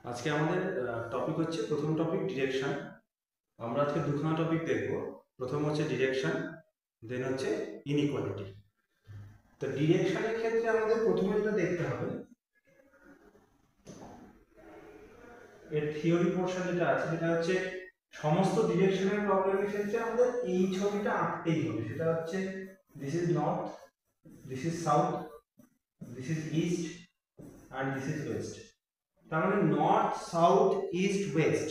আজকে আমাদের টপিক হচ্ছে প্রথম টপিক ডিরেকশন। আমরা আজকে দুখানা টপিক দেখব। প্রথম হচ্ছে ডিরেকশন, দেন হচ্ছে ইনইকুয়ালিটি। তো ডিরেকশনের ক্ষেত্রে আমাদের প্রথমে যেটা দেখতে হবে, এর থিওরি পোর্শন যেটা আছে সেটা হচ্ছে সমস্ত ডিরেকশনের প্রবলেমের ক্ষেত্রে আমাদের এই ছবিটা আঁকতেই হবে। সেটা হচ্ছে this is north, this is south, this is east and this is West. তার মানে নর্থ, সাউথ, ইস্ট, ওয়েস্ট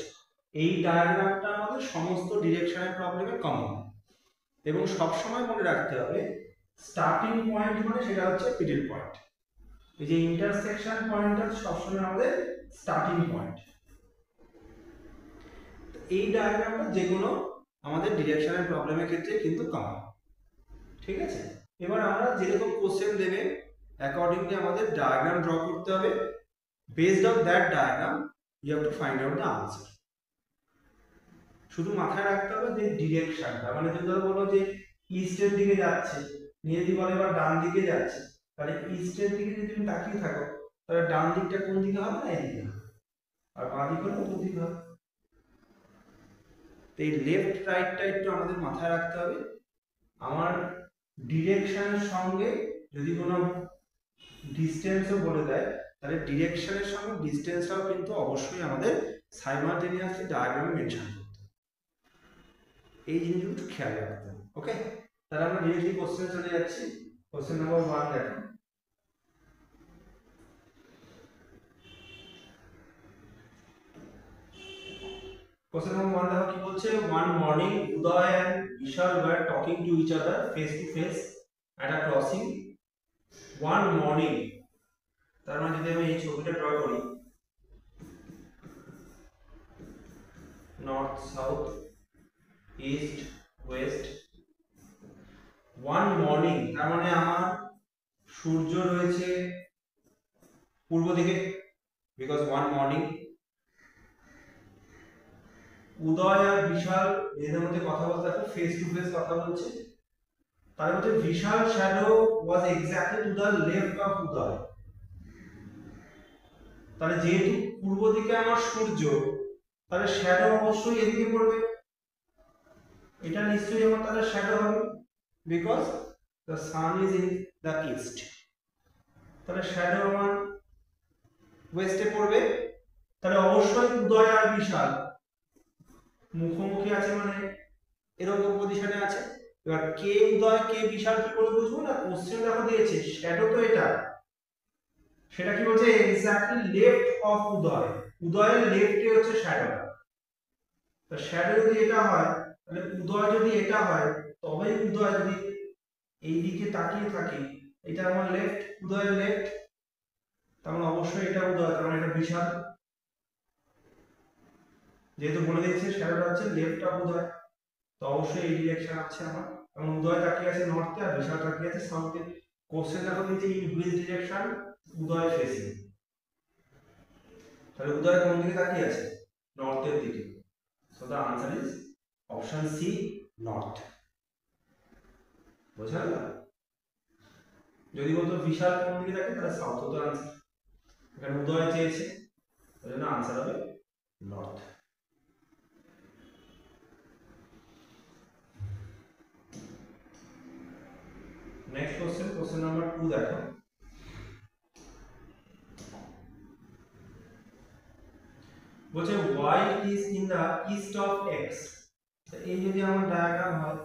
এই ডায়াগ্রামটা আমাদের সমস্ত ডিরেকশনের প্রবলেমে কমন, এবং সবসময় মনে রাখতে হবে স্টার্টিং পয়েন্ট মানে সেটা হচ্ছে মিডল পয়েন্ট। এই যে ইন্টারসেকশন পয়েন্টটা সবসময় আমাদের স্টার্টিং পয়েন্ট। এই ডায়াগ্রামটা যেগুলো আমাদের ডিরেকশনের প্রবলেমের ক্ষেত্রে কিন্তু কমন। ঠিক আছে, এবার আমরা যেরকম কোশ্চেন দেবে অ্যাকর্ডিংলি আমাদের ডায়াগ্রাম ড্র করতে হবে। Based on that diagram you have to find out the answer. শুধু মাথায় রাখতে হবে যে ডিরেকশনটা, মানে যদি ধরো বলো যে ইস্টের দিকে যাচ্ছে, নিয়ে যদি বলে এবার ডান দিকে যাচ্ছে, তাহলে ইস্টের দিকে যদি তুমি তাকিয়ে থাকো তাহলে ডান দিকটা কোন দিকে হবে? না এদিকে হবে। আর বাঁ দিক হলে কোন দিকে হবে? তো এই লেফট রাইটটা একটু আমাদের মাথায় রাখতে হবে। আমার ডিরেকশনের সঙ্গে যদি কোনো ডিস্টেন্সও বলে দেয়, তাহলে ডিরেকশনের সঙ্গে ডিস্টেন্সটাও কিন্তু অবশ্যই আমাদের সাইমালটেনিয়াসলি ডায়াগ্রামে মেনশন করতে হবে। এই জিনিসগুলো খেয়াল রাখতে হবে। ওকে, তাহলে আমরা ডিরেক্টলি কোশ্চেনে চলে যাচ্ছি। কোশ্চেন নাম্বার 1 দেখো। কোশ্চেন নাম্বার 1 দেখো কি বলছে। One morning Uday and Vishal were talking to each other face to face at a crossing. One morning, তার মানে যদি আমি এই ছবিটা ড্র করি, north, south, east, west. One morning তার মানে আমার সূর্য রয়েছে পূর্ব দিকে, বিকজ ওয়ান মর্নিং। উদয় আর বিশাল এদের মধ্যে কথা বলতে দেখো ফেস টু ফেস কথা বলছে। তার মধ্যে বিশাল shadow was exactly to the left of Uday. তাহলে যেহেতু পূর্ব দিকে আমার সূর্য, তাহলে শ্যাডো অবশ্যই এদিকে পড়বে। এটা নিশ্চয়ই আমার তাহলে শ্যাডো হবে, because the sun is in the east. তাহলে শ্যাডো আমার ওয়েস্টে পড়বে। তাহলে অবশ্যই উদয় আর বিশাল মুখোমুখি আছে, মানে এরকম পজিশনে আছে। এবার কে উদয় কে বিশাল কি করে বুঝবো? না, কোশ্চেন দেখো দিয়েছে শ্যাডো তো এটা, সেটা কি বলছে? এক্স্যাক্টলি লেফট অফ উদয়। উদয়ের লেফটে হচ্ছে শ্যাডো। তো শ্যাডো যদি এটা হয়, তাহলে উদয় যদি এটা হয়, তবেই উদয় যদি এই দিকে তাকিয়ে থাকে, এটা আমার লেফট, উদয়ের লেফট, তার মানে অবশ্যই এটা উদয়, তার মানে এটা বিশাল। যেহেতু বলে দিয়েছে শ্যাডোটা হচ্ছে লেফট অফ উদয়, তো অবশ্যই এই ডিরেকশন আছে আমার। এবং উদয় তাকিয়ে আছে নর্থে আর বিশাল তাকিয়ে আছে সাউথে। কোশ্চেন দেখো দিয়েছে in which direction Uday facing. তাহলে উদয় কোন দিকে তাকিয়ে আছে? নর্থের দিকে। So the answer is option C, north. বোঝা গেল? যদি বলতো বিশাল কোন দিকে থাকে, তাহলে সাউথ হতো আনসার। এখানে উদয় চেয়েছে, ওই জন্য আনসার হবে north. Next question, question number 2 দেখো। বলছে y is in the east of x। তো এই যদি আমার ডায়াগ্রাম হয়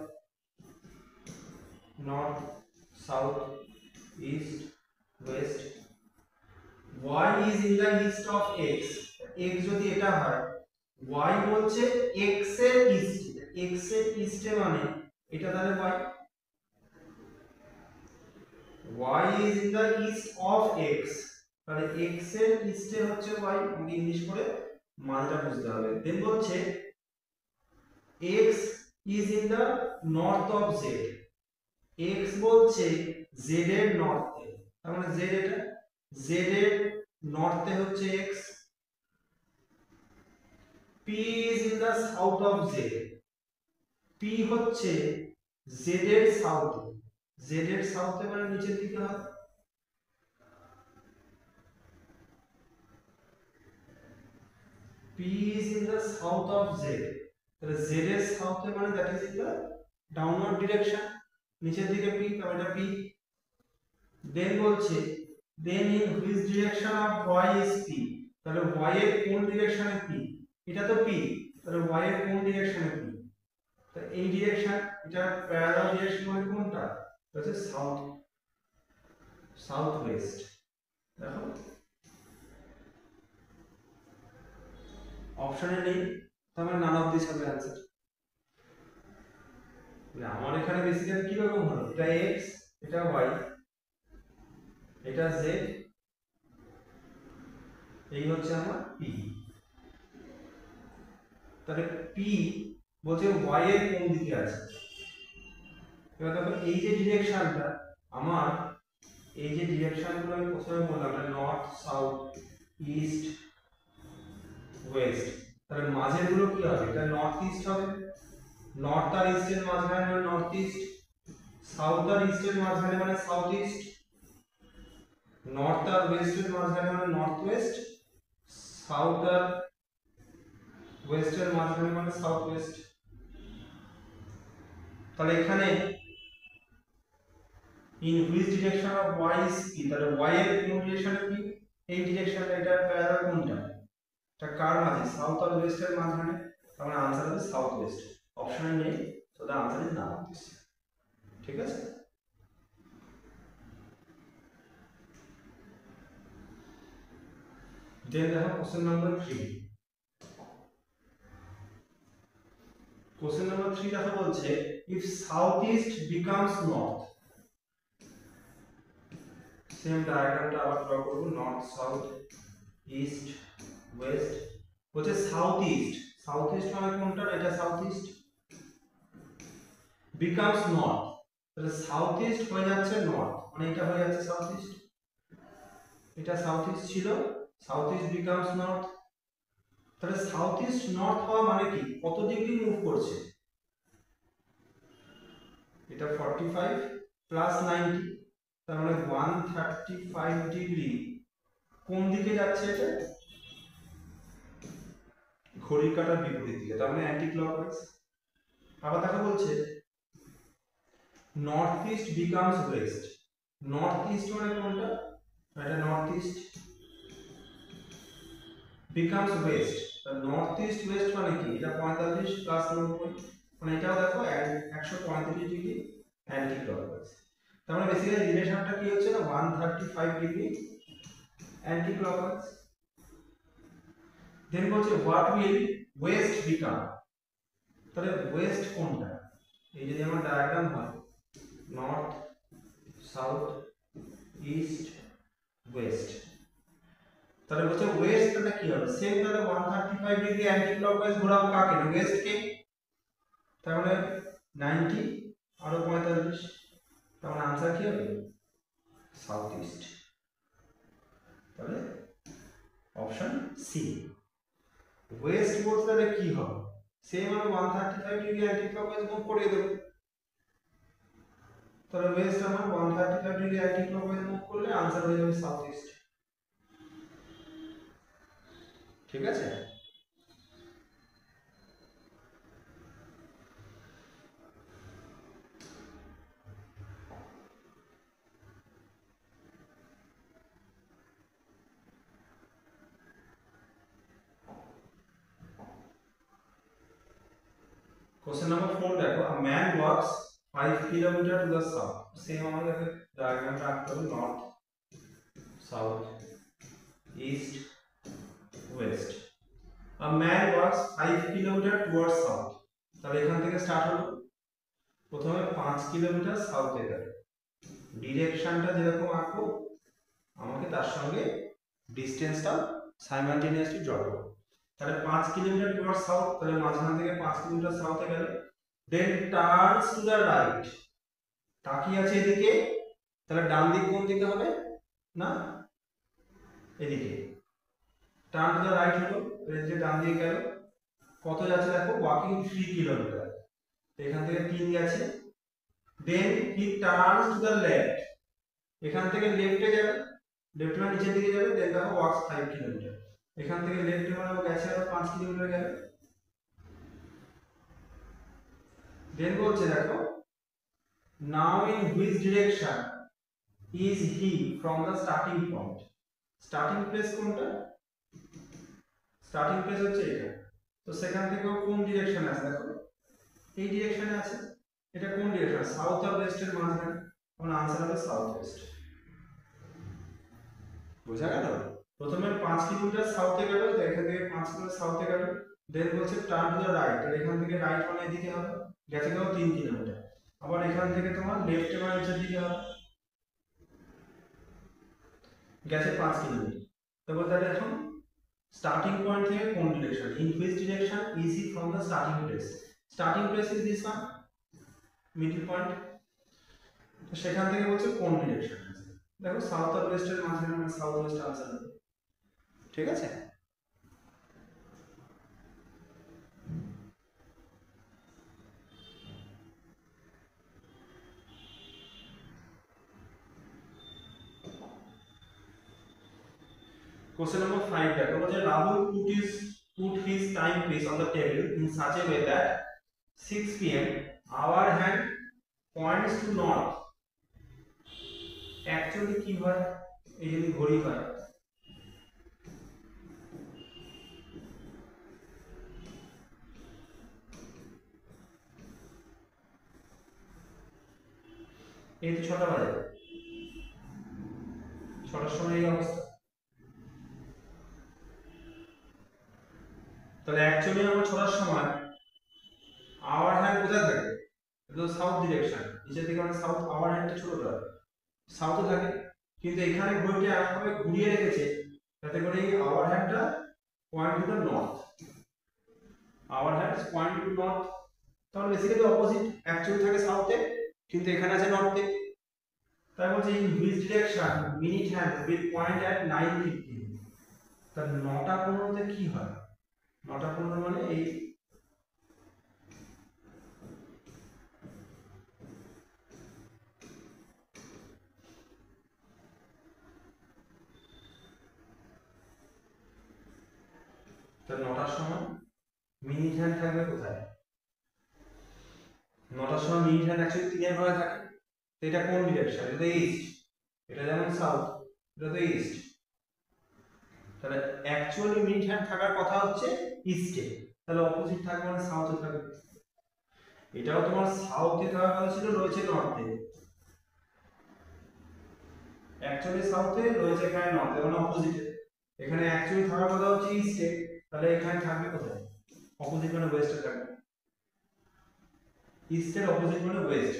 north, south, east, West, y is in the east of x। x যদি এটা হয়, y বলছে x এর ইস্টে, x এর ইস্টে মানে এটা তাহলে y is in the east of x, তাহলে x এর ইস্টে হচ্ছে y। আমাকে ইংলিশ করে মানটা বুঝতে হবে। দেন বলছে x is in the north of z। x বলছে z এর নর্থে, তার মানে z এটা, z এর নর্থে হচ্ছে x। p is in the south of z। p হচ্ছে z এর সাউথে, z এর সাউথে মানে নিচের দিকে হবে। P is in the south of Z, তাহলে Z এর সাউথে মানে that is in the downward direction, নিচের দিকে P, তাহলে এটা P। দেন বলছে then in which direction of y is P, তাহলে y এর কোন ডিরেকশনে P, এটা তো P, তাহলে y এর কোন ডিরেকশনে P, তো এই ডিরেকশন, এটা প্যারালাল ডিরেকশন মানে কোনটা, হচ্ছে সাউথ, সাউথ ওয়েস্ট। দেখো অপশনে নেই, তার মানে নান অফ দিস হবে অ্যানসার। আমার এখানে বেসিক্যালি কি রকম হলো, এটা x, এটা y, এটা z, এই হচ্ছে আমার p। তাহলে p বলছে y এর কোন দিকে আছে। এবার দেখো এই যে ডিরেকশনটা আমার, এই যে ডিরেকশনগুলো আমি প্রথমে বললাম নর্থ, সাউথ, ইস্ট, ওয়েস্ট, তাহলে মাঝের গুলো কি হবে, এটা নর্থ ইস্ট হবে, নর্থ আর ইস্টের মাঝখানে মানে নর্থ ইস্ট, সাউথ আর ইস্টের মাঝখানে মানে সাউথ ইস্ট, নর্থ আর ওয়েস্টের মাঝখানে মানে নর্থ ওয়েস্ট, সাউথ আর ওয়েস্টের মাঝখানে মানে সাউথ ওয়েস্ট। তাহলে এখানে in which direction of y is P, তাহলে y এর কোন ডিরেকশনে P, এই ডিরেকশনটা, এটা প্যারালাল কোনটা, এটা কার মাঝে, সাউথ আর ওয়েস্টের মাঝখানে, তার মানে आंसर হবে সাউথ ওয়েস্ট। অপশনে নেই, so the answer is none of this. ঠিক আছে, দেন দেখো কোশ্চেন নাম্বার 3। কোশ্চেন নাম্বার 3 দেখো বলছে if south east becomes north, same ডায়াগ্রামটা আবার ড্র করব, নর্থ, সাউথ, ইস্ট, ওয়েস্ট, বলছে সাউথ ইস্ট, সাউথ ইস্ট মানে কোনটা, এটা সাউথ ইস্ট, বিকামস নর্থ, তাহলে সাউথ ইস্ট হয়ে যাচ্ছে নর্থ, মানে এটা হয়ে যাচ্ছে সাউথ ইস্ট, এটা সাউথ ইস্ট ছিল, সাউথ ইস্ট বিকামস নর্থ। তাহলে সাউথ ইস্ট নর্থ হওয়া মানে কি, কত ডিগ্রি মুভ করছে, এটা 45 প্লাস 90, তার মানে 135 ডিগ্রি কোন দিকে যাচ্ছে, এটা ঘড়ির কাঁটার বিপরীত দিকে, তার মানে অ্যান্টি ক্লকওয়াইজ। আবার দেখো বলছে north east becomes West, north east মানে কোনটা, এটা north east, becomes West, north east West মানে কি, এটা 45 প্লাস 90, মানে এটাও দেখো 135 ডিগ্রি অ্যান্টি ক্লকওয়াইজ। তার মানে বেসিক্যালি রিলেশনটা কি হচ্ছে না, 135 ডিগ্রি অ্যান্টি ক্লকওয়াইজ। দেন বলছে হোয়াট উইল ওয়েস্ট বিকাম, তাহলে ওয়েস্ট কোনটা, এই যদি আমার ডায়াগ্রাম হয় নর্থ, সাউথ, ইস্ট, ওয়েস্ট, তাহলে বলছে ওয়েস্ট তাহলে কি হবে, সেম তাহলে 135 ডিগ্রি অ্যান্টি ক্লকওয়াইজ ঘোরাবো কাকে, ওয়েস্ট কে, তার মানে 90 আর 45, তার মানে आंसर কি হবে সাউথ ইস্ট। তাহলে অপশন সি ওয়েস্ট বলতে তাহলে কি হবে, সেম আমি 135 ডিগ্রি অ্যান্টি ক্লকওয়াইজ মুভ করে দেব, তাহলে ওয়েস্ট আমার 135 ডিগ্রি অ্যান্টি ক্লকওয়াইজ মুভ করলে आंसर হয়ে যাবে সাউথ ইস্ট। ঠিক আছে, क्वेश्चन नंबर 4 देखो a man walks 5 kilometre to the south, same আমাদের डायग्राम টা আঁকতে হবে, north, south, east, West. a man walks 5 kilometre towards south, তাহলে এখান থেকে স্টার্ট হলো, প্রথমে 5 কিলোমিটার সাউথে গেল, ডিরেকশনটা যেরকম আঁকবো আমাকে তার সঙ্গে ডিসটেন্সটা সাইমালটেনিয়াসলি ড্র করব। তাহলে 5 কিলোমিটার টুয়ার্ডস সাউথ, তাহলে মাঝখান থেকে 5 কিলোমিটার সাউথে গেল, দেন টার্নস টু দ্য রাইট, তাকিয়ে আছে এদিকে, তাহলে ডান দিক কোন দিকে হবে না এদিকে, টার্ন টু দ্য রাইট হলো, এই যে ডান দিকে গেল, কত যাচ্ছে দেখো ওয়াকিং 3 কিলোমিটার, এখান থেকে 3 গেছে, দেন he turns two the left, এখান থেকে লেফটে যাবে, লেফট মানে নিচের দিকে যাবে, দেন দেখো ওয়াকস 5 কিলোমিটার, এখান থেকে লেফটে মানে ও গেছে আরো 5 কিলোমিটার গেল। দেন বলছে দেখো now in which direction is he from the starting point? Starting place কোনটা? স্টার্টিং প্লেস হচ্ছে এটা। তো সেখান থেকে কোন ডিরেকশনে আছে দেখো, এই ডিরেকশনে আছে। এটা কোন ডিরেকশন? সাউথ আর ওয়েস্টের মাঝখানে। তখন आंसर হবে সাউথ ওয়েস্ট। বুঝা গেল? প্রথমে 5 কিলোমিটার সাউথে গেল, তো এখান থেকে 5 কিলোমিটার সাউথে গেল। দেন বলছে টার্ন টু দ্য রাইট, আর এখান থেকে রাইট মানে এদিকে হবে, গেছে গেল 3 কিলোমিটার। আবার এখান থেকে তোমার লেফটে মানে নিচের দিকে হবে, গেছে 5 কিলোমিটার। তারপর তাহলে এখন স্টার্টিং পয়েন্ট থেকে কোন direction, in which direction is he from the starting place? Starting place is this one, middle point. তো সেখান থেকে বলছে কোন ডিরেকশন আছে, দেখো সাউথ আর ওয়েস্টের মাঝখানে, মানে সাউথ ওয়েস্ট आंसर হবে। ঠিক আছে? Question number 5 দেখো বলছে Rahul put his time piece on the table in such a way that 6 p.m. our hand points to north. Actually কি হয়, এই যদি ঘড়ি হয়, এই তো 6টা বাজে, 6টার সময় এই অবস্থা। তাহলে অ্যাকচুয়ালি আমার 6টার সময় আওয়ার হ্যান্ড কোথায় থাকে? এটা তো সাউথ ডিরেকশন, নিচের দিকে মানে সাউথ, আওয়ার হ্যান্ডটা ছোটটা সাউথে থাকে। কিন্তু এখানে ঘড়িটা এমনভাবে ঘুরিয়ে রেখেছে যাতে করে এই আওয়ার হ্যান্ডটা point to the north, hour hand point to north. তাহলে বেসিক্যালি অপোজিট, অ্যাকচুয়ালি থাকে সাউথে কিন্তু এখানে আছে নর্থে। তাই বলছে in which direction minute hand will point at 9:15। তাহলে 9টা 15তে কি হয়? 9টা 15 মানে এই তাহলে 9টার সময় মিনিট হ্যান্ড থাকবে কোথায়? 9টার সময় মিনিট হ্যান্ড অ্যাকচুয়ালি তিনের ভাগে থাকে। তো এটা কোন ডিরেকশন? এটা তো ইস্ট, এটা যেমন সাউথ, এটা তো ইস্ট। তাহলে অ্যাকচুয়ালি মিনিট হ্যান্ড থাকার কথা হচ্ছে ইস্টে, তাহলে অপোজিট থাকবে মানে সাউথে থাকবে। এটাও তোমার সাউথে থাকার কথা ছিল, রয়েছে নর্থে। অ্যাকচুয়ালি সাউথে রয়েছে এখানে নর্থে, মানে অপোজিটে। এখানে অ্যাকচুয়ালি থাকার কথা হচ্ছে ইস্টে, তাহলে এখানে থাকবে কোথায়? অপোজিট মানে ওয়েস্টে থাকবে। ইস্টের অপোজিট মানে ওয়েস্ট,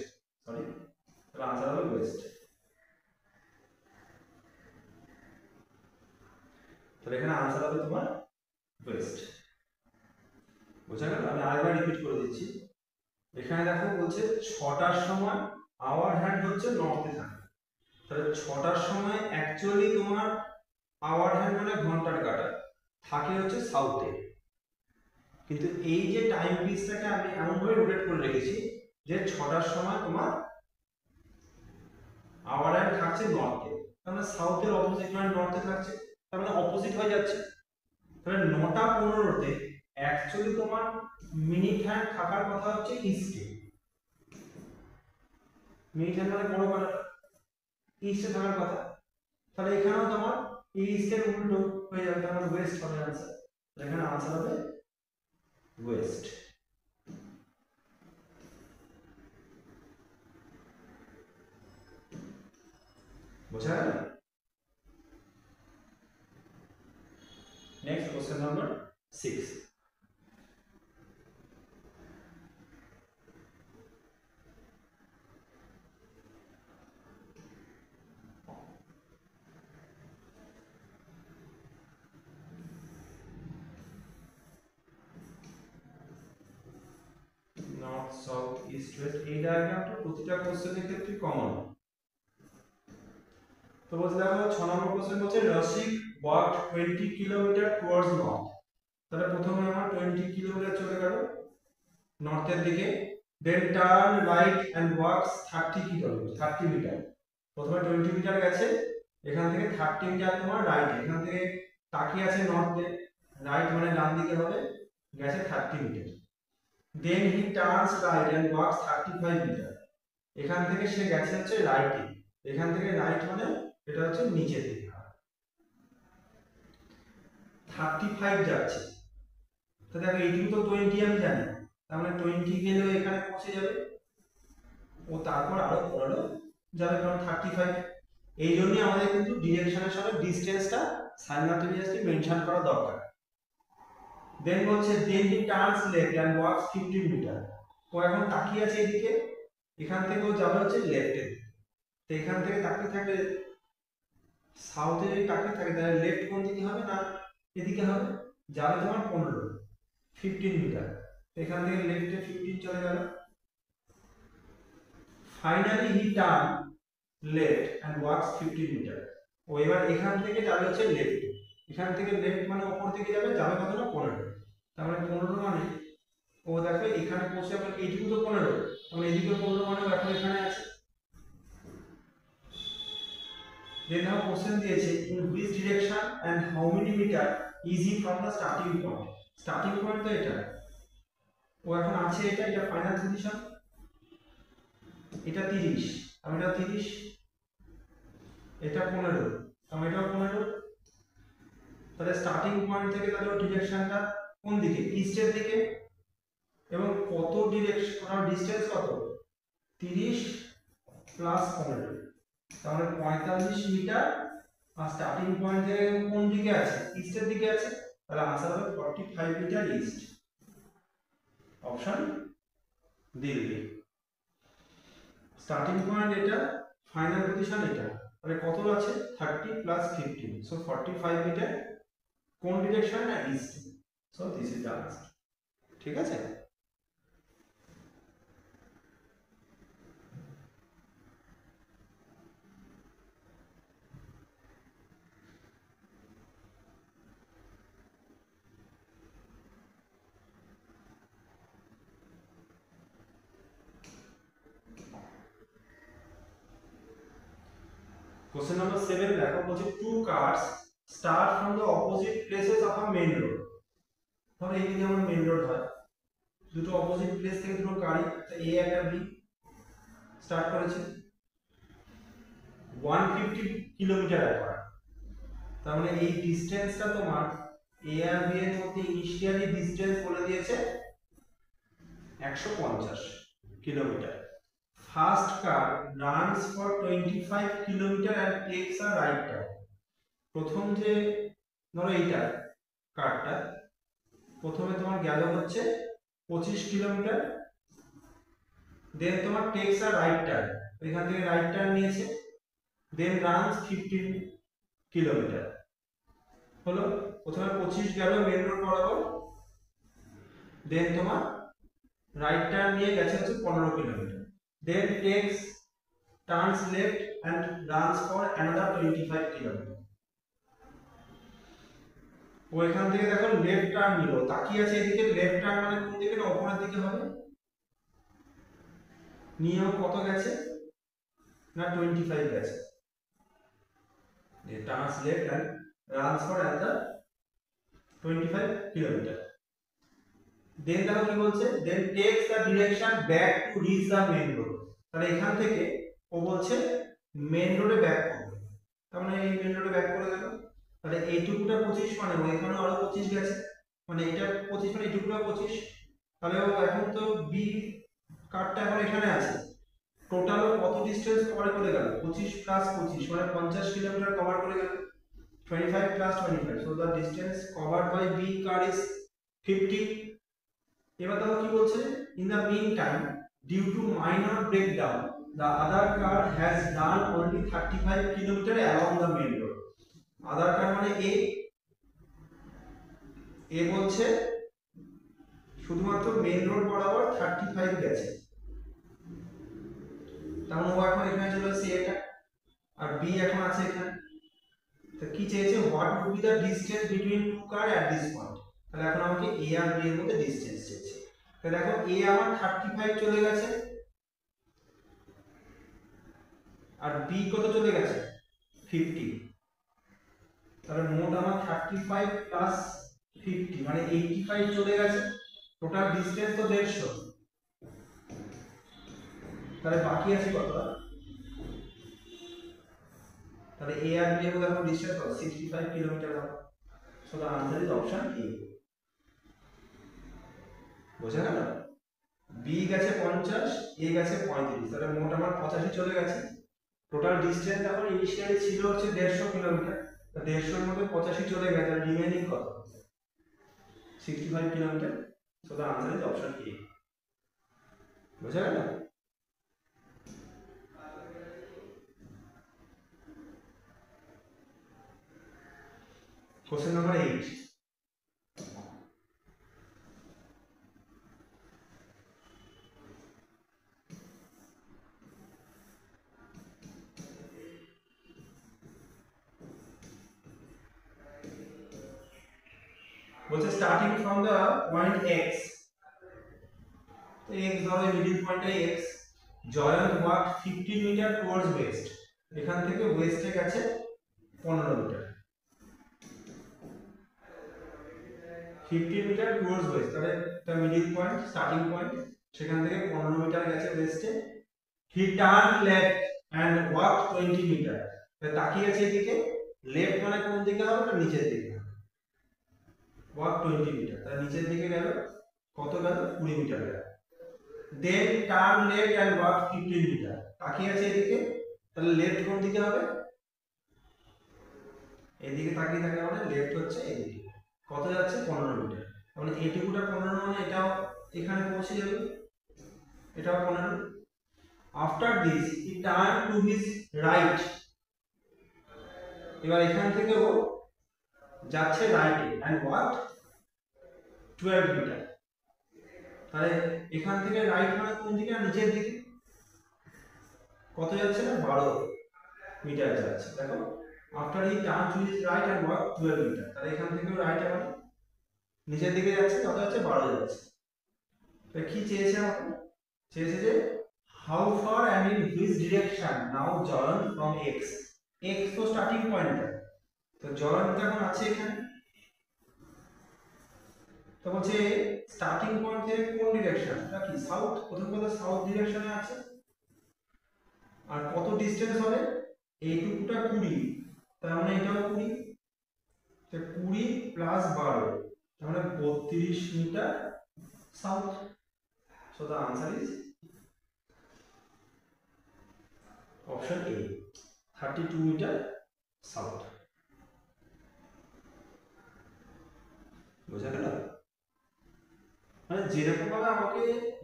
সরি, তাহলে आंसर হবে ওয়েস্ট। তাহলে এখানে आंसर হবে তোমার ওয়েস্ট। বুঝা গেল? আমি আরেকবার রিপিট করে দিচ্ছি। এখানে দেখো বলছে 6টার সময় আওয়ার হ্যান্ড হচ্ছে নর্থে থাকে। তাহলে 6টার সময় অ্যাকচুয়ালি তোমার আওয়ার হ্যান্ড মানে ঘন্টার কাঁটা থাকে হচ্ছে সাউথে। কিন্তু এই যে টাইম পিসটাকে আমি এমন ভাবে রোটেট করে রেখেছি যে 6টার সময় তোমার আওয়ার হ্যান্ড থাকছে নর্থে, তার মানে সাউথের অপোজিট মানে নর্থে থাকছে, তার মানে অপোজিট হয়ে যাচ্ছে। তাহলে 9টা 15তে অ্যাকচুয়ালি তোমার মিনিট হ্যান্ড থাকার কথা হচ্ছে ইস্টে। মিনিট হ্যান্ড মানে বড় কাঁটা ইস্টে থাকার কথা। তাহলে এখানেও তোমার ইস্টের উল্টো হয়ে যাবে, তার মানে ওয়েস্ট হবে आंसर। এখানে आंसर হবে ওয়েস্ট। বুঝা গেল? Next question number 6। North south east West, এই ডায়াগ্রামটা প্রতিটা কোশ্চেনের ক্ষেত্রে কমন। তো বলছে দেখো 6 নম্বর কোশ্চেন বলছে রসিক ওয়াকড 20 কিলোমিটার টুয়ার্ডস নর্থ। তাহলে প্রথমে আমার 20 কিলোমিটার চলে গেল নর্থের দিকে, then turn right and walks 30 kilometre, 30 metre. প্রথমে 20 মিটার গেছে, এখান থেকে 30 মিটার তোমার রাইট, এখান থেকে তাকিয়ে আছে নর্থে, রাইট মানে ডান দিকে হবে, গেছে 30 metre. Then he turns right and walks 35 metre. এখান থেকে সে গেছে হচ্ছে রাইটে, এখান থেকে রাইট মানে এটা হচ্ছে নিচে দিকে 35 যাচ্ছে। তো দেখো এইটুকু তো 20 আমি জানি, তার মানে 20 গেলেও এখানে পৌঁছে যাবে, ও তারপর আরো পড়ালো যাবে, কারণ 35। এই জন্যই আমাদের কিন্তু ডিরেকশনের সঙ্গে ডিসটেন্সটা সাইমালটেনিয়াসলি মেনশন করা দরকার। দেন বলছে then he turns left and walks 15 metre. ও এখন তাকিয়ে আছে এদিকে, এখান থেকে ও যাবে হচ্ছে লেফটে। তো এখান থেকে তাকিয়ে থাকলে সাউথে যদি তাকিয়ে থাকে তাহলে লেফট কোন দিকে হবে, না এদিকে হবে, যাবে তোমার 15 মিটার। এখান থেকে লেফটে 15 চলে গেল। Finally he turn left and walks 15 metre. ও এবার এখান থেকে যাবে হচ্ছে লেফটে, এখান থেকে লেফট মানে উপর দিকে যাবে, যাবে কত না 15। তার মানে 15 মানে ও দেখো এখানে পৌঁছে যাবে, এইটুকু তো 15, মানে এদিকে 15 মানে ও এখন এখানে আছে। দেন নাও কোশ্চেন দিয়েছে in which direction and how many metre is he from the starting point. Starting point তো এটা, ও এখন আছে এটা, এটা ফাইনাল পজিশন, এটা 30, আমি এটা 30, এটা 15, আমি এটা 15। তাহলে স্টার্টিং পয়েন্ট থেকে তাহলে ডিরেকশনটা কোন দিকে, ইস্টের দিকে, এবং কত ডিরেকশন ডিসটেন্স কত 30 প্লাস 15, তাহলে 45 মিটার। আর স্টার্টিং পয়েন্ট থেকে কোন দিকে আছে, ইস্টের দিকে আছে, তাহলে आंसर হবে 45 metre east. Option Delhi. Starting point এটা, ফাইনাল পজিশন এটা, তাহলে কত আছে 30 প্লাস 15, সো 45 মিটার। কোন ডিরেকশন, না east. So this is the answer. ঠিক আছে। Question number 7 দেখো, বলছে two cars start from the opposite places of a main road। ধরো এই যেমন মেইন রোড হয়, দুটো অপোজিট প্লেস থেকে দুটো গাড়ি, এ একটা বি স্টার্ট করেছে 150 কিলোমিটার অ্যাপার্ট। তার মানে এই ডিসটেন্সটা তোমার এ আর বি এর মধ্যে ইনিশিয়ালি ডিসটেন্স বলে দিয়েছে 150 kilometre. First car runs for 25 kilometre and takes a right turn. প্রথম যে ধরো এইটা কারটা প্রথমে তোমার গেল হচ্ছে 25 কিলোমিটার, দেন তোমার টেকস আ রাইট টার্ন, এখান থেকে রাইট টার্ন নিয়েছে, দেন রানস 15 কিলোমিটার। হলো প্রথমে 25 গেল মেন রোড বরাবর, দেন তোমার রাইট টার্ন নিয়ে গেছে হচ্ছে 15 kilometre, then takes turns left and runs for another 25 kilometre. ও এখান থেকে দেখো লেফট টার্ন নিল, তাকিয়ে আছে এদিকে, লেফট টার্ন মানে কোন দিকে, না উপরের দিকে হবে, নিয়েও কত গেছে, না 25 গেছে, turns left and runs for another 25 kilometre. Then দেখো কি বলছে, then takes the direction back to reach the main road. তাহলে এখান থেকে ও বলছে মেইন রোডে ব্যাক করবে, তার মানে এই মেইন রোডে ব্যাক করে গেল। তাহলে এইটুকুটা 25 মানে ও এখানে আরো 25 গেছে, মানে এটা 25 মানে এইটুকুটা 25। তাহলে ও এখন তো বি কারটা এখন এখানে আছে, টোটাল কত ডিসটেন্স কভার করে গেল, 25 প্লাস 25 মানে 50 কিলোমিটার কভার করে গেল, 25 plus 25, so the distance covered by B car is 50। এবার দেখো কি বলছে, in the meantime due to minor breakdown the other car has done only 35 kilometer along the main road। other car মানে এ বলছে শুধুমাত্র main road বরাবর 35 গেছে, তার মানে ও এখন এখানে চলে এসেছে এটা, আর বি এখন আছে এখানে। তো কি চেয়েছে, what would be the distance between two car at this point. তাহলে এখন আমাকে এ আর বি এর মধ্যে ডিসটেন্স চেয়েছে। তো দেখো এ আমার 35 চলে গেছে, আর বি কত চলে গেছে 50। তাহলে মোট আমার 35 প্লাস 50 মানে 85 চলে গেছে, টোটাল ডিসটেন্স তো 150, তাহলে বাকি আছে কত? তাহলে এ আর বি এর মধ্যে এখন ডিসটেন্স কত? 65 কিলোমিটার হবে। So the answer is option A. বোঝা গেল? বি গেছে 50, এ গেছে 35, তাহলে মোট আমার 85 চলে গেছে। টোটাল ডিসটেন্স এখন ইনিশিয়ালি ছিল হচ্ছে 150 কিলোমিটার, তো 150 এর মধ্যে 85 চলে গেছে, আর রিমেইনিং কত? 65 kilometre. So the answer is option A. বোঝা গেল? Question number 8। বলছে starting from the point x, তো x ধরো মিডল পয়েন্টটা x, Jayant walk 15 metre towards west, এখান থেকে ওয়েস্টে গেছে 15 মিটার, 15 মিটার টুয়ার্ডস ওয়েস্ট, তাহলে এটা মিডল পয়েন্ট, স্টার্টিং পয়েন্ট, সেখান থেকে 15 মিটার গেছে ওয়েস্টে। He turn left and walk 20 metre, তাকিয়ে আছে এদিকে, লেফট মানে কোন দিকে হবে? না নিচের দিকে, ওয়াক 20 মিটার, তাহলে নিচের দিকে গেল, কত গেল? 20 মিটার গেল। Then turn left and walk 15 metre, তাকিয়ে আছে এদিকে, তাহলে লেফট কোন দিকে হবে? এদিকে তাকিয়ে থাকে মানে লেফট হচ্ছে এদিকে, কত যাচ্ছে? 15 মিটার, মানে এইটুকুটা 15 মানে এটাও এখানে পৌঁছে যাবে, এটাও 15। After this he turn to his right, এবার এখান থেকে ও যাচ্ছে রাইটে এন্ড ওয়াক 12 মিটার, তাহলে এখান থেকে রাইট মানে কোন দিকে? নিচের দিকে, কত যাচ্ছে? না 12 মিটার যাচ্ছে। দেখো after he turn to his right and walk 12 metre, তাহলে এখান থেকে রাইট আবার নিচের দিকে যাচ্ছে, কত যাচ্ছে? 12 যাচ্ছে। তো কি চেয়েছে আমাকে? চেয়েছে যে how far and in which direction now Jayant from x, x তো স্টার্টিং পয়েন্ট, তো জয়ন্ত এখন আছে এখানে, তো বলছে স্টার্টিং পয়েন্ট থেকে কোন ডিরেকশন? এটা কি সাউথ, প্রথম কথা সাউথ ডিরেকশনে আছে, আর কত ডিসটেন্স হবে? এইটুকুটা 20, তার মানে এটাও 20, তো 20 প্লাস 12, তার মানে 32 metre south. So the answer is option A, 32 metre south. বোঝা গেল? মানে যেরকম ভাবে আমাকে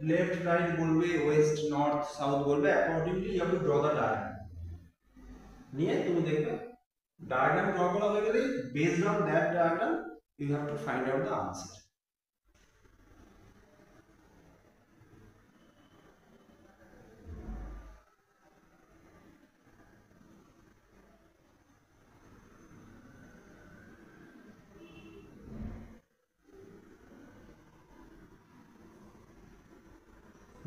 লেফট রাইট বলবে, ওয়েস্ট নর্থ সাউথ বলবে, accordingly you have to draw the diagram, নিয়ে তুমি দেখবে ডায়াগ্রাম ড্র করা হয়ে গেলে based on that diagram you have to find out the answer.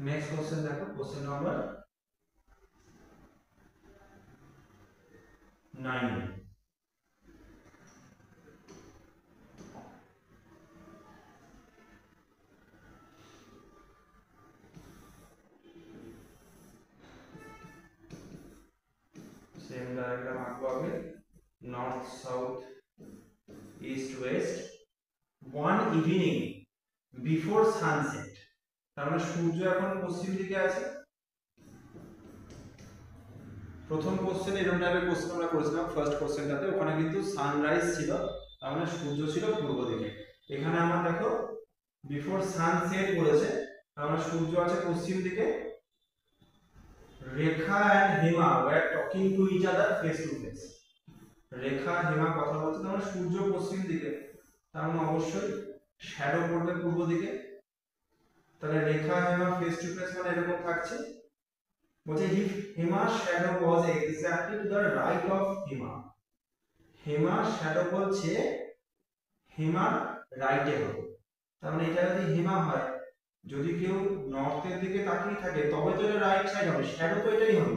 Next question देखो, क्वेश्चन नंबर 9। सेम डायग्राम आंको आगे, north south east west, one evening before sunset, তার মানে সূর্য এখন পশ্চিম দিকে আছে। প্রথম কোশ্চেন এরকম টাইপের কোশ্চেন আমরা করেছিলাম, ফার্স্ট কোশ্চেনটাতে ওখানে কিন্তু সানরাইজ ছিল, তার মানে সূর্য ছিল পূর্ব দিকে। এখানে আমরা দেখো বিফোর সানসেট বলেছে, তার মানে সূর্য আছে পশ্চিম দিকে। Rekha and Hema were talking to each other face to face, Rekha Hema কথা বলছে, তার মানে সূর্য পশ্চিম দিকে, তার মানে অবশ্যই শ্যাডো পড়বে পূর্ব দিকে, তাহলে রেখা হেমা ফেস টু ফেস মানে এরকম থাকছে। বলছে if Hema's shadow was exactly to the right of Hema, হেমার শ্যাডো বলছে হেমার রাইটে হবে, তার মানে এটা যদি হেমা হয়, যদি কেউ নর্থের দিকে তাকিয়ে থাকে তবে তো এটা রাইট সাইড হবে, শ্যাডো তো এটাই হবে,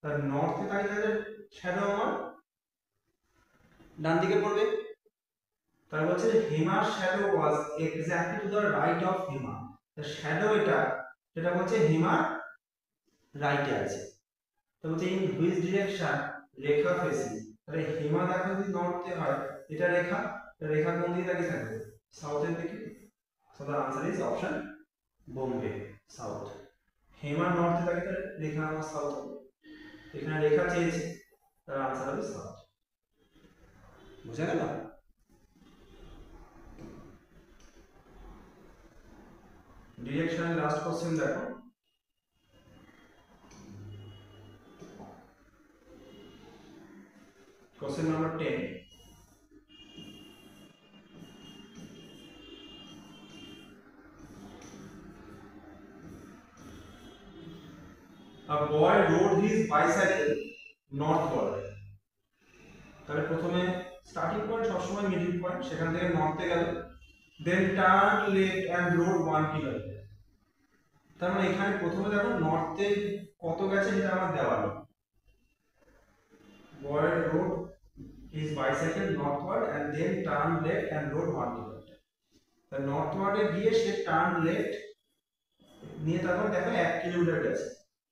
তার নর্থে তাকিয়ে থাকলে শ্যাডো আমার ডান দিকে পড়বে। তাহলে বলছে হেমার shadow was exactly to the right of Hema, shadow যেটা বলছে হেমার রাইটে আছে। তো বলছে in which direction Rekha facing, তাহলে হেমা দেখো যদি নর্থে হয়, এটা রেখা, রেখা কোন দিকে তাকিয়ে থাকবে? সাউথের দিকে। So the answer is option Bombay, south. Hema নর্থে তাকিয়ে তাহলে রেখা আমার সাউথ হবে। এখানে রেখা চেয়েছে, তার আনসার হবে সাউথ। বুঝা গেল? ডিরেকশনের লাস্ট কোশ্চেন দেখো। Question number 10. A boy rode his bicycle northward. তাহলে প্রথমে স্টার্টিং পয়েন্ট সবসময় মিডল পয়েন্ট, সেখান থেকে নর্থে গেল, then turn left and rode 1 kilometre. তার মানে এখানে প্রথমে দেখো নর্থে কত গেছে সেটা আমার দেওয়া নেই। Boy rode his bicycle northward and then turn left and rode 1 kilometer. তা নর্থওয়ার্ডে গিয়ে সে টার্ন লেফট নিয়ে তারপর দেখো 1 কিলোমিটার গেছে।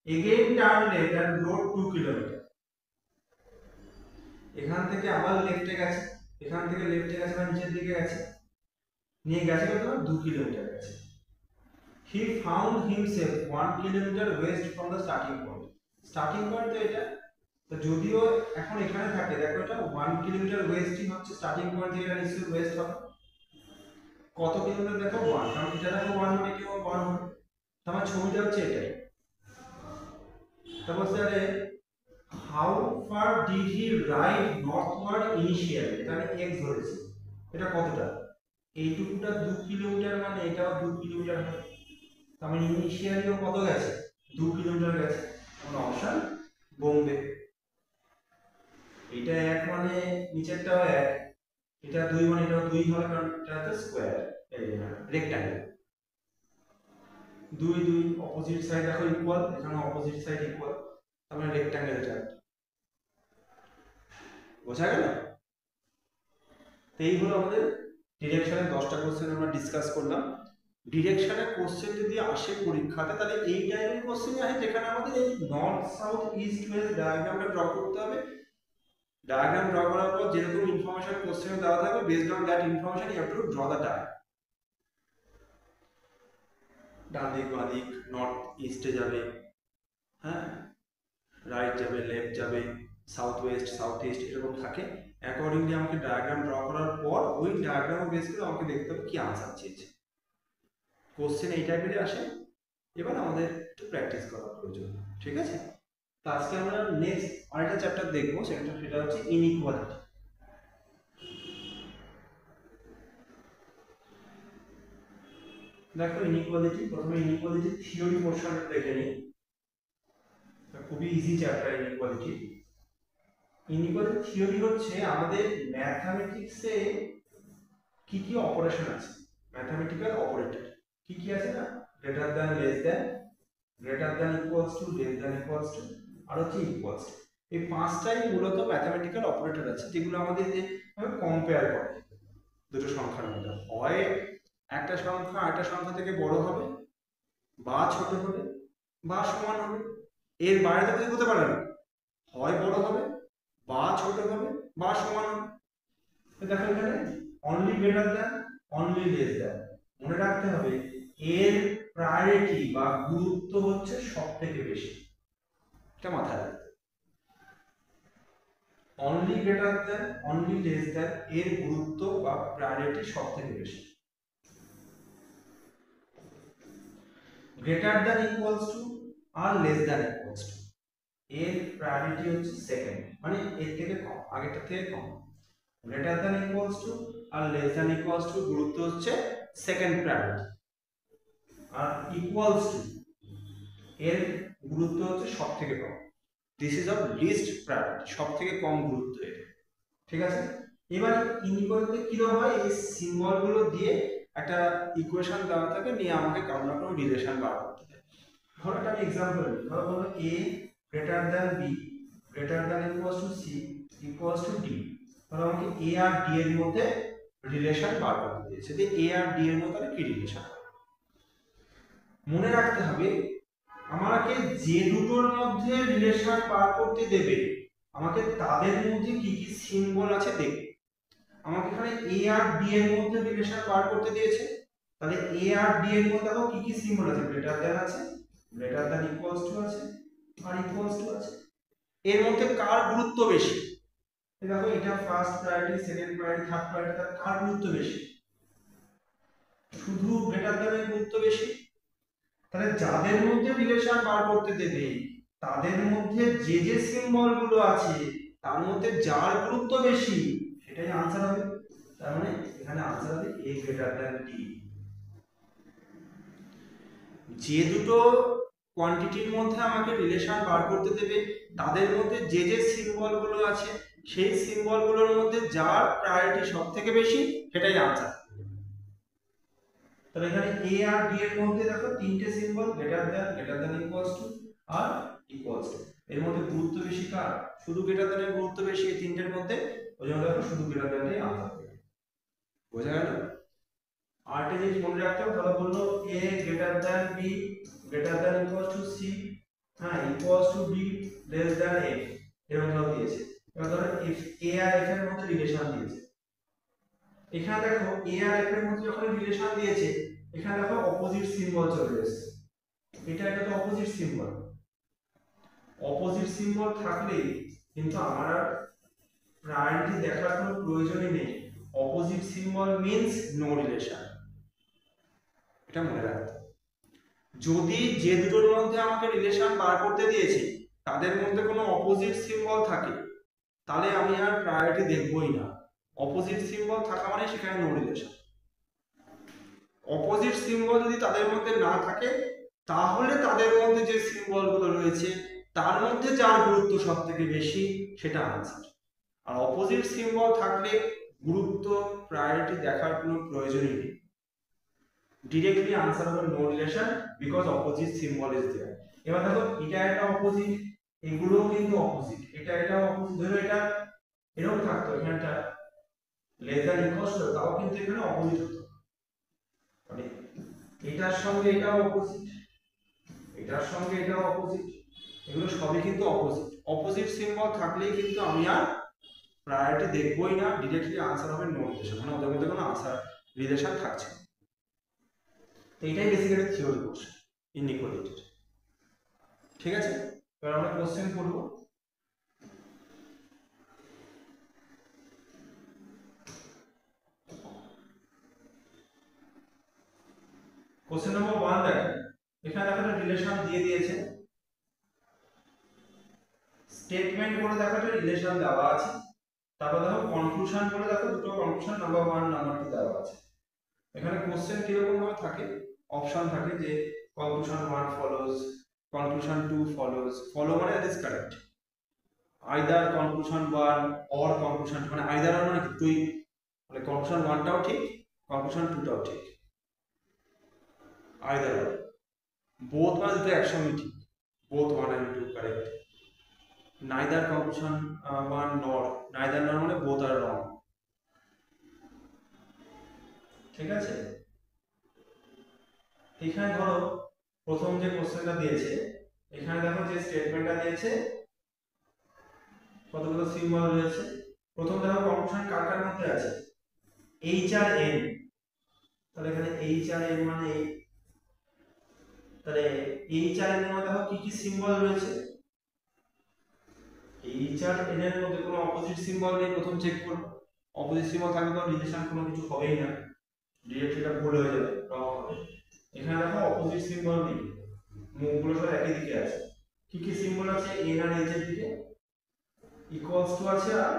Again turn left and rode 2 kilometre. এখান থেকে আবার লেফটে গেছে, এখান থেকে লেফটে গেছে মানে নিচের দিকে গেছে, নিয়ে গেছে কত? 2 কিলোমিটার গেছে। He found himself 1 kilometre West from the starting point. Starting point তো এটা, তো যদিও এখন এখানে থাকে, দেখো এটা 1 কিলোমিটার ওয়েস্টই হচ্ছে স্টার্টিং পয়েন্ট থেকে, এটা নিশ্চয়ই ওয়েস্ট হবে। কত কিলোমিটার দেখো? 1, কারণ এটা দেখো 1 মানে কি 1 হবে, আমার ছবিটা হচ্ছে এটাই। তারপর sir how far did he ride northward initially, এখানে x ধরেছি, এটা কতটা? এইটুকুটা 2 কিলোমিটার, মানে এটাও 2 কিলোমিটার হবে। তার মানে ইনিশিয়ালিও কত গেছে? 2 কিলোমিটার গেছে। মানে অপশন বোম্বে। এটা 1 মানে নিচেরটাও 1, এটা 2 মানে এটাও 2 হবে, কারণ এটা হচ্ছে স্কয়ার, এই না রেক্ট্যাঙ্গেল। 2 2 অপোজিট সাইড দেখো ইকুয়াল, এখানে অপোজিট সাইড ইকুয়াল, তার মানে রেক্ট্যাঙ্গেল চার্ট। বোঝা গেল? এই হলো আমাদের ডিরেকশনের 10টা কোশ্চেন আমরা ডিসকাস করলাম। ডিরেকশনের কোশ্চেন যদি আসে পরীক্ষাতে, তাহলে এই টাইপের কোশ্চেন আসে যেখানে আমাদের এই নর্থ সাউথ ইস্ট ওয়েস্ট ডায়াগ্রামটা ড্র করতে হবে। ডায়াগ্রাম ড্র করার পর যেরকম ইনফরমেশন কোশ্চেনে দেওয়া থাকবে, based on that information you have to draw the diagram. ডান দিক বাঁ দিক, নর্থ ইস্টে যাবে, হ্যাঁ, রাইট যাবে, লেফট যাবে, সাউথ ওয়েস্ট সাউথ ইস্ট, এরকম থাকে। অ্যাকর্ডিংলি আমাকে ডায়াগ্রাম ড্র করার পর ওই ডায়াগ্রাম বেস করে আমাকে দেখতে হবে কি আনসার চেয়েছে। কোশ্চেন এই টাইপেরই আসে। এবার আমাদের একটু প্র্যাকটিস করা প্রয়োজন, ঠিক আছে? তো আজকে আমরা নেক্সট আরেকটা চ্যাপ্টার দেখবো, সেটা হচ্ছে ইনইকুয়ালিটি। দেখো ইনইকুয়ালিটি, প্রথমে ইনইকুয়ালিটি থিওরি পোরশনটা দেখে নিই। খুবই easy chapter inequality. Inequality theory হচ্ছে আমাদের ম্যাথমেটিক্সে কি কি অপারেশন আছে, ম্যাথমেটিক্যাল অপারেটর কি কি আছে না, greater than, less than, greater than equals to, less than equals to, আর হচ্ছে ইকুয়ালস টু। এই পাঁচটাই মূলত ম্যাথমেটিক্যাল অপারেটর আছে, যেগুলো আমাদের যে কম্পেয়ার করে দুটো সংখ্যার মধ্যে। হয় একটা সংখ্যা আরেকটা সংখ্যা থেকে বড় হবে, বা ছোট হবে, বা সমান হবে। এর বাইরে তো কিছু হতে পারে না, হয় বড় হবে, বা ছোট হবে, বা সমান হবে। দেখো এখানে only greater than, only less than. মনে রাখতে হবে এর প্রায়োরিটি বা গুরুত্ব হচ্ছে সবথেকে বেশি, এটা মাথায় রাখতে। Only greater than, only less than, এর গুরুত্ব বা প্রায়োরিটি সবথেকে বেশি। গ্রেটার দ্যান ইকুয়ালস টু আর লেস দ্যান ইকুয়ালস টু, এর প্রায়োরিটি হচ্ছে সেকেন্ড, মানে এর থেকে কম, আগেরটা থেকে কম। গ্রেটার দ্যান ইকুয়ালস টু আর লেস দ্যান ইকুয়ালস টু গুরুত্ব হচ্ছে সেকেন্ড প্রায়োরিটি, আর ইকুয়ালস টু এর গুরুত্ব হচ্ছে সবথেকে কম। This is of least priority, সবথেকে কম গুরুত্ব এর, ঠিক আছে? এবার ইনইকুয়ালিটি কিরকম হয়, এই সিম্বলগুলো দিয়ে একটা ইকুয়েশন দেওয়া থাকে, নিয়ে আমাকে কারো না কোনো রিলেশন বার করতে হবে। ধরো একটা এক্সাম্পল নিই, ধরো বলো a greater than b greater than equals two c equals to d। তাহলে আমাকে এ আর ডি এর মধ্যে রিলেশন বার করতে দিয়েছে, যে এ আর ডি এর মধ্যে কি রিলেশন। মনে রাখতে হবে আমাকে যে দুটোর মধ্যে রিলেশন বার করতে দেবে আমাকে তাদের মধ্যে কি কি সিম্বল আছে দেখবে। আমাকে এখানে এ আর ডি এর মধ্যে রিলেশন বার করতে দিয়েছে, তাহলে এ আর ডি এর মধ্যে দেখো কি কি সিম্বল আছে, গ্রেটার দ্যান আছে, গ্রেটার দ্যান ইকুয়ালস টু আছে, আর ইকুয়ালস টু আছে। এর মধ্যে কার গুরুত্ব বেশি, দেখো এটা first priority, second priority, third priority, তার কার গুরুত্ব বেশি, শুধু গ্রেটার দ্যানের গুরুত্ব বেশি। তাহলে যাদের মধ্যে রিলেশন বার করতে দেবে তাদের মধ্যে যে যে সিম্বল গুলো আছে তার মধ্যে যার গুরুত্ব বেশি সেটাই आंसर হবে। তার মানে এখানে आंसर হবে a গ্রেটার দ্যান d। যে দুটো কোয়ান্টিটির মধ্যে আমাকে রিলেশন বার করতে দেবে তাদের মধ্যে যে যে সিম্বল গুলো আছে সেই সিম্বল গুলোর মধ্যে যার প্রায়োরিটি সবথেকে বেশি সেটাই आंसर। তাহলে এখানে a আর d এর মধ্যে দেখো তিনটে symbol, greater than equals to আর ইকুয়ালস টু। এর মধ্যে গুরুত্ব বেশি কার, শুধু গ্রেটার দ্যানের গুরুত্ব বেশি এই তিনটের মধ্যে, ওই জন্য দেখো শুধু গ্রেটার দ্যানটাই आंसर হবে। বোঝা গেল? আরেকটা জিনিস মনে রাখতে হবে, ধরো বললো a greater than b greater than equals two c, হ্যাঁ equals to b less than f, এরকম ধরো দিয়েছে। এবার ধরো if a আর f এর মধ্যে রিলেশন দিয়েছে, এখানে দেখো a আর f এর মধ্যে যখন রিলেশন দিয়েছে এখানে দেখো অপোজিট সিম্বল চলে এসেছে, এটা একটা তো অপোজিট সিম্বল। অপোজিট সিম্বল থাকলে কিন্তু আমার আর প্রায়োরিটি দেখার কোনো প্রয়োজনই নেই। Opposite symbol means no relation, এটা মনে রাখতে। যদি যে দুটোর মধ্যে আমাকে রিলেশন বার করতে দিয়েছে তাদের মধ্যে কোনো অপোজিট সিম্বল থাকে তাহলে আমি আর প্রায়োরিটি দেখবই না। অপোজিট সিম্বল থাকা মানে সেখানে নো রিলেশন। অপোজিট সিম্বল যদি তাদের মধ্যে না থাকে তাহলে তাদের মধ্যে যে সিম্বলগুলো রয়েছে তার মধ্যে যার গুরুত্ব সবথেকে বেশি সেটা आंसर। আর অপোজিট সিম্বল থাকলে গুরুত্ব প্রায়োরিটি দেখার কোনো প্রয়োজনই নেই, ডিরেক্টলি आंसर হবে no relation because opposite symbol is there. এবার দেখো এটা একটা অপোজিট, এগুলোও কিন্তু অপোজিট, এটা অপোজিট, ধরো এটা এরকম থাকতো এখানটা লেস দ্যান ইকুয়ালস টু, তাও কিন্তু এখানে অপোজিট হতো, মানে এটার সঙ্গে এটাও অপোজিট, এটার সঙ্গে এটাও অপোজিট, এগুলো সবই কিন্তু অপোজিট। অপোজিট সিম্বল থাকলেই কিন্তু আমি আর প্রায়োরিটি দেখবই না, ডিরেক্টলি आंसर হবে নো রিলেশন, মানে ওদের মধ্যে কোনো आंसर রিলেশন থাকছে না। তো এটাই বেসিক্যালি থিওরি কোশ্চেন ইনইকুয়ালিটির। ঠিক আছে, এবার আমরা কোশ্চেন করব। কোশ্চেন নম্বর 1 দেখেন, এখানে দেখো একটা রিলেশন দিয়ে দিয়েছে, স্টেটমেন্ট বলে দেখো একটা রিলেশন দেওয়া আছে, তারপর দেখো কনক্লুশন বলে দেখো দুটো কনক্লুশন নাম্বার 1 নাম্বার 2 দেওয়া আছে। এখানে কোশ্চেন কিরকম ভাবে থাকে, অপশন থাকে যে conclusion 1 follows, conclusion 2 follows, follow মানে that is correct, either conclusion 1 or conclusion, মানে আইদার মানে দুটোই, মানে কনক্লুশন 1টাও ঠিক কনক্লুশন 2টাও ঠিক, আইদার বোথ মানে দুটো একসঙ্গে ঠিক, both 1 and 2 correct, neither conclusion 1 নর, নাইদার নর মানে বোথ আর রং। ঠিক আছে, এখানে ধরো প্রথম যে কোশ্চেনটা দিয়েছে এখানে দেখো যে স্টেটমেন্টটা দিয়েছে কতগুলো সিম্বল রয়েছে। প্রথম দেখো কনক্লুশন কার কার মধ্যে আছে, এইচ আর এন, তাহলে এখানে এইচ আর এন মানে এই, তাহলে এইচ আর এন এর মধ্যে দেখো কি কি সিম্বল রয়েছে, এইচ আর এন এর মধ্যে কোনো অপোজিট সিম্বল নেই, প্রথম চেক করব, অপোজিট সিম্বল থাকলে তো রিলেশন কোনো কিছু হবেই না, ডিরেক্ট এটা ভুল হয়ে যাবে, রং হবে। এখানে দেখো অপোজিট সিম্বল নেই, মুখগুলো সব একই দিকে আছে। কি কি সিম্বল আছে, এন আর এইচ এর দিকে, ইকুয়ালস টু আছে আর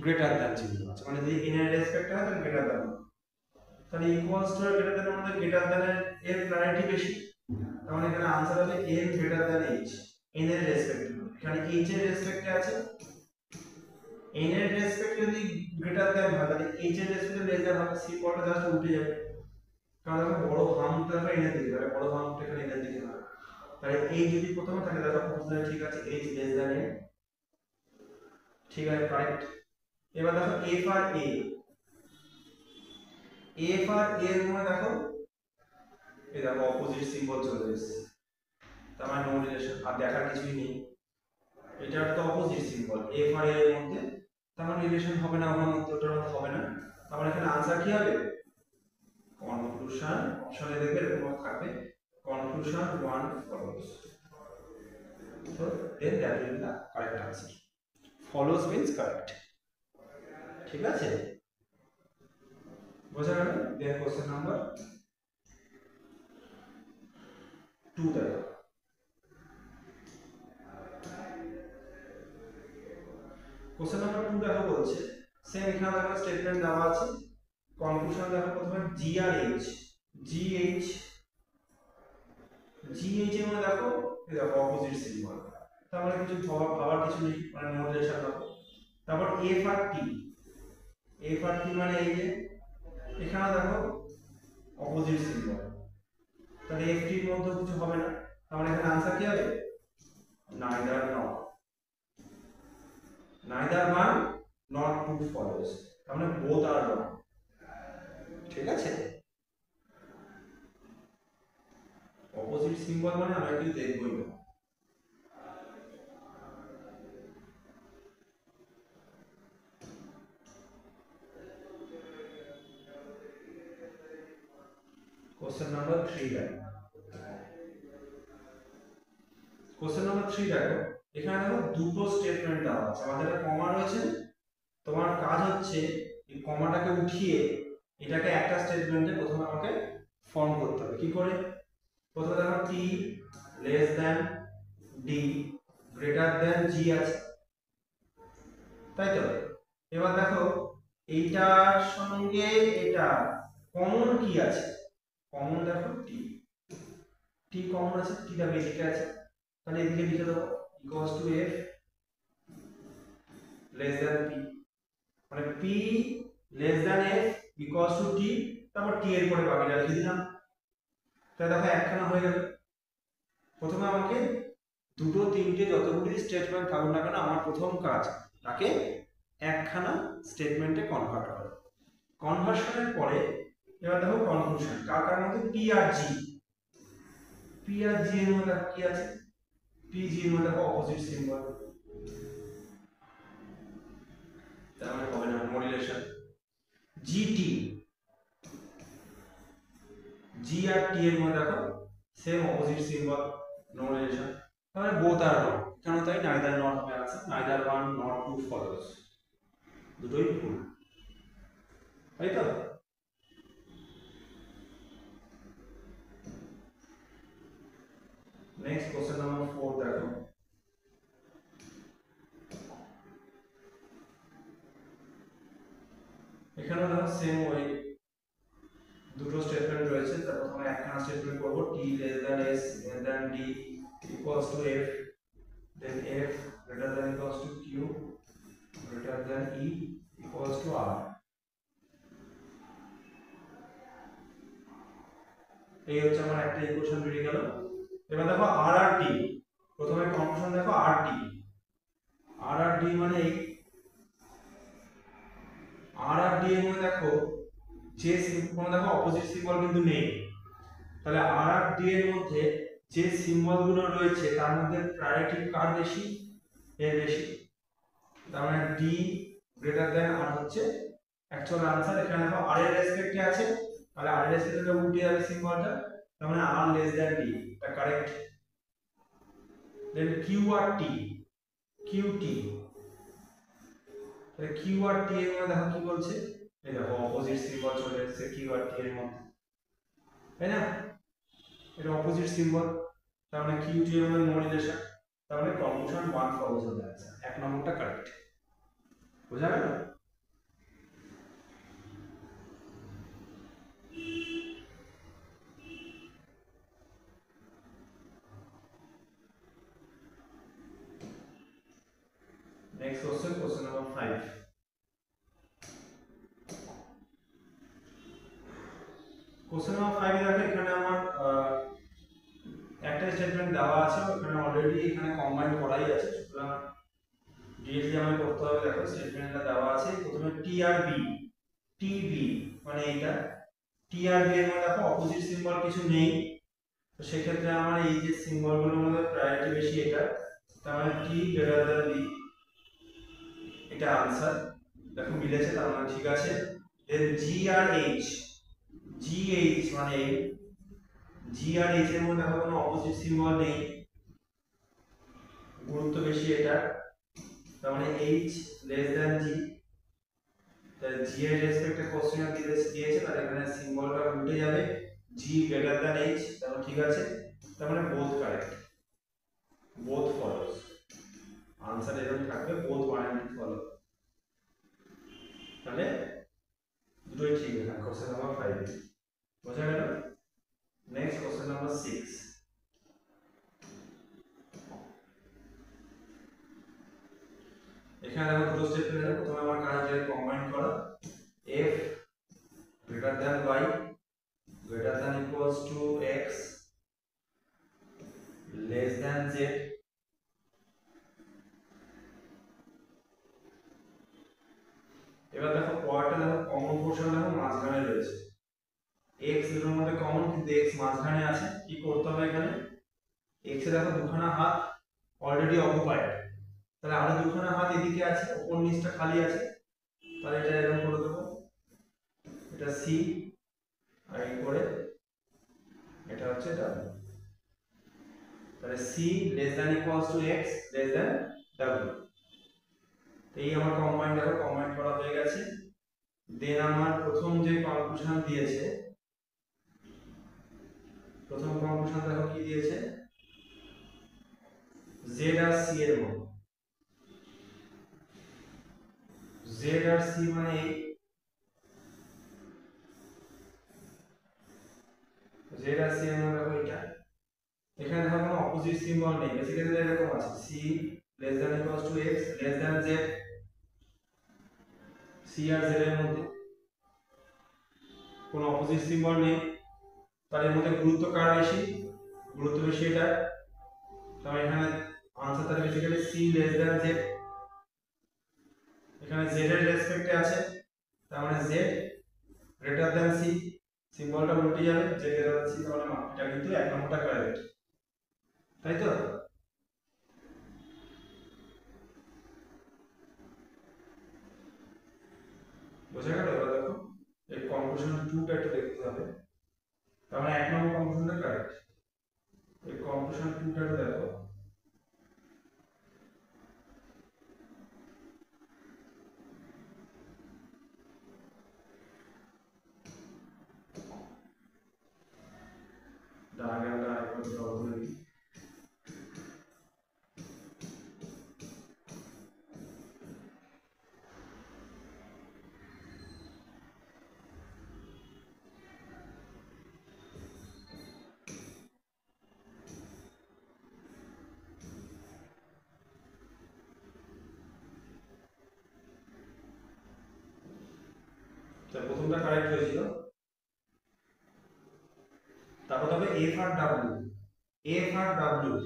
গ্রেটার দ্যান চিহ্ন আছে, মানে যদি এন এর রেসপেক্ট হয় তাহলে গ্রেটার দ্যান, তাহলে ইকুয়ালস টু আর গ্রেটার দ্যান এর মধ্যে গ্রেটার দ্যান এর প্রায়োরিটি বেশি, তার মানে এখানে आंसर হবে n greater than h, n এর রেসপেক্টে, এখানে h এর রেসপেক্টে আছে, n এর রেসপেক্টে যদি গ্রেটার দ্যান হয় তাহলে h এর রেসপেক্টে লেস দ্যান হবে, সিম্বলটা জাস্ট উল্টে যাবে, কারণ দেখো বড় হামটা এখানে n এর দিকে, তাহলে বড় হামটা এখানে n এর দিকে হবে, তাহলে h যদি প্রথমে থাকে তাহলে প্রথমে ঠিক আছে h লেস দ্যান n, ঠিক আছে, কারেক্ট। এবার দেখো এফ আর এ, এফ আর এ এর মধ্যে দেখো এই দেখো অপোজিট সিম্বল চলে এসেছে, তার মানে নো রিলেশন, আর দেখার কিছুই নেই, এটার তো অপোজিট সিম্বল এফ আর এ এর মধ্যে, তার মানে রিলেশন হবে না, ওটার মধ্যে ওটার মধ্যে হবে না, তার মানে এখানে আনসার কি হবে, কনক্লুশন। অপশনে দেখবে এরকম থাকবে conclusion one follows, so then that will be the correct answer. Follows means correct. ঠিক আছে, বোঝা গেল? দেন কোশ্চেন নাম্বার 2 দেখো। কোশ্চেন নাম্বার 2 দেখো বলছে সেম এখানে দেখো স্টেটমেন্ট দেওয়া আছে, কনক্লুশন দেখো প্রথমে জি আর H, G H, G H এর মধ্যে দেখো এই দেখো অপোজিট সিম্বল, তার মানে কিছু ভাবার কিছু নেই, মানে নো রিলেশন হবে। তারপর এফ আর টি, এফ আর টি মানে এই যে এখানে দেখো অপোজিট সিম্বল, তাহলে এফ টির মধ্যে কিছু হবে না, তার মানে এখানে आंसर কি হবে, neither nor, neither one not two follows, তার মানে both are wrong। ঠিক আছে, অপোজিট সিম্বল মানে আমরা কি দেখবই না। কোশ্চেন নাম্বার 3 দেখো, কোশ্চেন নাম্বার 3 দেখো, এখানে দেখো দুটো স্টেটমেন্ট দেওয়া আছে, আমাদের কমা রয়েছে, তোমার কাজ হচ্ছে এই কমাটাকে উঠিয়ে এটাকে একটা স্টেটমেন্টে প্রথমে আমাকে ফর্ম করতে হবে। কি করে? প্রথমে দেখো T less than D greater than G আছে, তাই তো? এবার দেখো এইটার সঙ্গে এটা কমন কি আছে, কমন দেখো টি, টি কমন আছে, টিটা বেশি আছে, তাহলে এদিকে লিখে দেবো equals to F less than P, মানে P less than F equals to T, তারপর টি এর পরে বাকিটা লিখে দিলাম, তাহলে দেখো একখানা হয়ে গেল। প্রথমে আমাকে দুটো তিনটে যতগুলি স্টেটমেন্ট থাকুক না কেন, আমার প্রথম কাজ তাকে একখানা স্টেটমেন্টে কনভার্ট করা। কনভার্সনের পরে এবার দেখো কনক্লুশন, কার কার মধ্যে পি আর জি, পি আর জি এর মধ্যে কি আছে, পি জি এর মধ্যে অপোজিট সিম্বল, তার মানে হবে না নো রিলেশন। জি টি, জি আর টি এর মধ্যে দেখো same opposite symbol, no relation, তাহলে বোথ আর রং, কেন তাই নাইদার নট হবে answer, neither one nor two follows, দুটোই ভুল, তাই তো? নেক্সট কোশ্চেন নাম্বার 4 দেখো, এখানে দেখো সেম ওই দুটো স্টেটমেন্ট রয়েছে, তার প্রথমে একখানা স্টেটমেন্ট করব T less than S less than D equals to F, then F greater than equals to Q greater than E equals to R, এই হচ্ছে আমার একটা ইকুয়েশন বেরিয়ে গেল। এবার দেখো আর আর ডি, প্রথমে কনক্লুশন দেখো আর ডি, আর আর ডি মানে এই আর আর ডি এর মধ্যে দেখো যে কোনো দেখো অপোজিট সিম্বল কিন্তু নেই, তাহলে আর আর ডি এর মধ্যে যে সিম্বল গুলো রয়েছে তার মধ্যে প্রায়োরিটি কার বেশি, এর বেশি, তার মানে ডি গ্রেটার দ্যান আর হচ্ছে অ্যাকচুয়াল आंसर। এখানে দেখো আর এর রেসপেক্টে আছে, তাহলে আর এর রেসপেক্টে উল্টে যাবে সিম্বলটা, তার মানে আর লেস দ্যান ডি, এটা কারেক্ট। দেন কিউ আর টি, কিউ টি, তাহলে কিউ আর টি এর মধ্যে দেখো কি বলছে, এই দেখো অপোজিট সিম্বল চলে এসেছে কিউ আর টি এর মধ্যে, তাই না? এটা অপোজিট সিম্বল, তার মানে কিউ টি এর মধ্যে নো রিলেশন, তার মানে কনক্লুশন 1 ফলোজ হবে आंसर, এক নম্বরটা কারেক্ট। বোঝা গেল? Next question, question number 5। Question number 5 দেখো এখানে আমার একটা স্টেটমেন্ট দেওয়া আছে, ওখানে অলরেডি এখানে কম্বাইন করাই আছে, সুতরাং ডি ডিরেক্টলি আমাকে করতে হবে। দেখো স্টেটমেন্টটা দেওয়া আছে, প্রথমে টি আর বি, টি বি মানে এইটা, টি আর বি এর মধ্যে দেখো অপোজিট সিম্বল কিছু নেই, তো সেক্ষেত্রে আমার এই যে সিম্বলগুলোর মধ্যে প্রায়োরিটি বেশি এটা, তার মানে টি গ্রেটার দ্যান বি, এটা आंसर। দেখো মিলেছে, তার মানে ঠিক আছে। দেন জি আর এইচ, জি এইচ মানে জি আর এইচ এর মধ্যে দেখো কোনো অপোজিট সিম্বল নেই, গুরুত্ব বেশি এটা, তার মানে এইচ লেস দ্যান জি, তাহলে জি এর রেসপেক্টে কোশ্চেন দিয়েছে, তার এখানে সিম্বলটা উল্টে যাবে, জি গ্রেটার দ্যান এইচ, তাহলে ঠিক আছে, তার মানে both correct, both follows, answer এরকম থাকবে, বোথ ওয়ান এন্ড ফলো, তাহলে দুটোই ঠিক আছে। কোশ্চেন নাম্বার 5 বোঝা গেল। নেক্সট কোশ্চেন নাম্বার 6, এখানে দেখো দুটো স্টেটমেন্ট আছে, প্রথমে আমার কাজ হচ্ছে কম্বাইন করা, f greater than y greater than equals to x less than z, এবার দেখো পরেরটা দেখো কমন পোরশন দেখো মাঝখানে রয়েছে, x এর মধ্যে কমন কিন্তু x মাঝখানে আছে, কি করতে হবে এখানে, x এ দেখো দুখানা হাত অলরেডি অকুপাইড, তাহলে আরো দুখানা হাত এদিকে আছে, উপর নিচটা খালি আছে, তাহলে এটা এরকম করে দেবো, এটা c আর এই করে এটা হচ্ছে w, তাহলে c less than equals to x less than w, এই আমার কম্বাইন দেখো কম্বাইন করা হয়ে গেছে। দেন আমার প্রথম যে কনক্লুশন দিয়েছে, প্রথম কনক্লুশন দেখো কি দিয়েছে, z আর c এর মধ্যে, z আর c মানে z আর c এর মধ্যে দেখো এটা, এখানে দেখো কোনো অপোজিট সিম্বল নেই, বেসিক্যালি এরকম আছে c less than equals to x less than z, c R z এর মধ্যে কোনো অপোজিট সিম্বল নেই, তার এর মধ্যে গুরুত্ব কার বেশি, গুরুত্ব বেশি এটা, তাহলে এখানে आंसर তার basically c less than z, এখানে z এর রেসপেক্টে আছে, তার মানে z greater than c, সিম্বলটা উল্টে যাবে, z greater than c, তাহলে এটা কিন্তু এক নম্বরটা কারেক্ট, তাই তো। বোঝা গেল। এবার দেখো এই কনক্লুশন 2টা একটু দেখতে হবে, তার মানে এক নম্বর কনক্লুশনটা কারেক্ট, এই কনক্লুশন 2টা একটু দেখো, ডায়াগ্রামটা আরেকবার ড্র করে দিই। প্রথমটা কারেক্ট হয়েছিল, তারপর তবে F R W, F R W,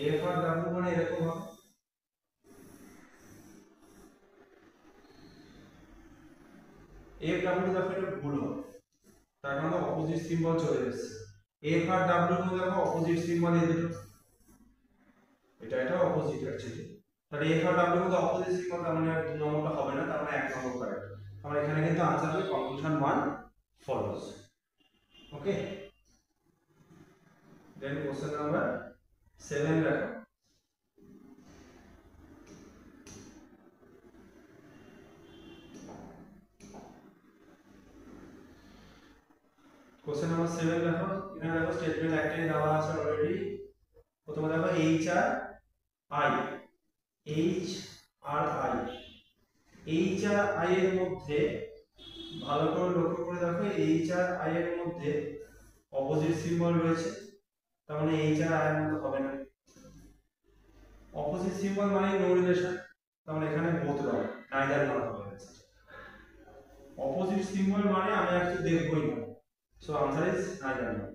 F R W মানে এরকম হবে, এফ ডাব্লিউ দেখো এটা ভুল হবে, তার কারণে অপোজিট সিম্বল চলে এসেছে, এফ আর ডাব্লিউ মধ্যে দেখো অপোজিট সিম্বল এই দুটো, এটা অপোজিট অ্যাকচুয়ালি, তাহলে এফ আর ডাব্লিউ মধ্যে অপোজিট সিম্বল, তার মানে দুই নম্বরটা হবে না, তার মানে এক নম্বর কারেক্ট, তাহলে এখানে কিন্তু आंसर হবে কনক্লুশন 1 ফলোস। ওকে, দেন কোশ্চেন নাম্বার 7 দেখো, কোশ্চেন নাম্বার 7 দেখো, এখানে দেখো স্টেটমেন্ট একটাই দেওয়া আছে অলরেডি, প্রথমে দেখো H R I, H R I, H R I এর মধ্যে ভালো করে লক্ষ্য করে দেখো, এইচ আর আই এর মধ্যে অপোজিট সিম্বল রয়েছে, তার মানে এইচ আর আই এর মধ্যে হবে না, অপোজিট সিম্বল মানে নো রিলেশন, তার মানে এখানে বোথ রং, নাইদার নট হবে, অপোজিট সিম্বল মানে আমি অ্যাকচুয়ালি দেখবই না, so answer is neither nor.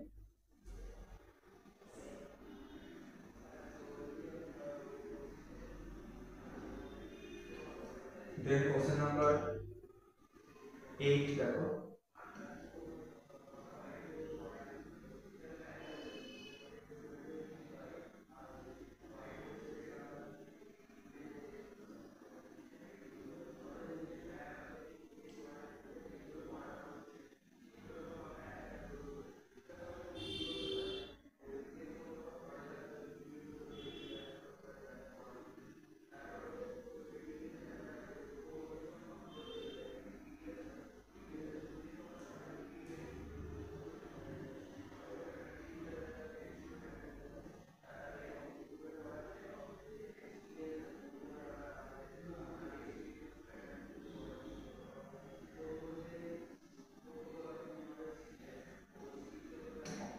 Then question number 8 দেখো,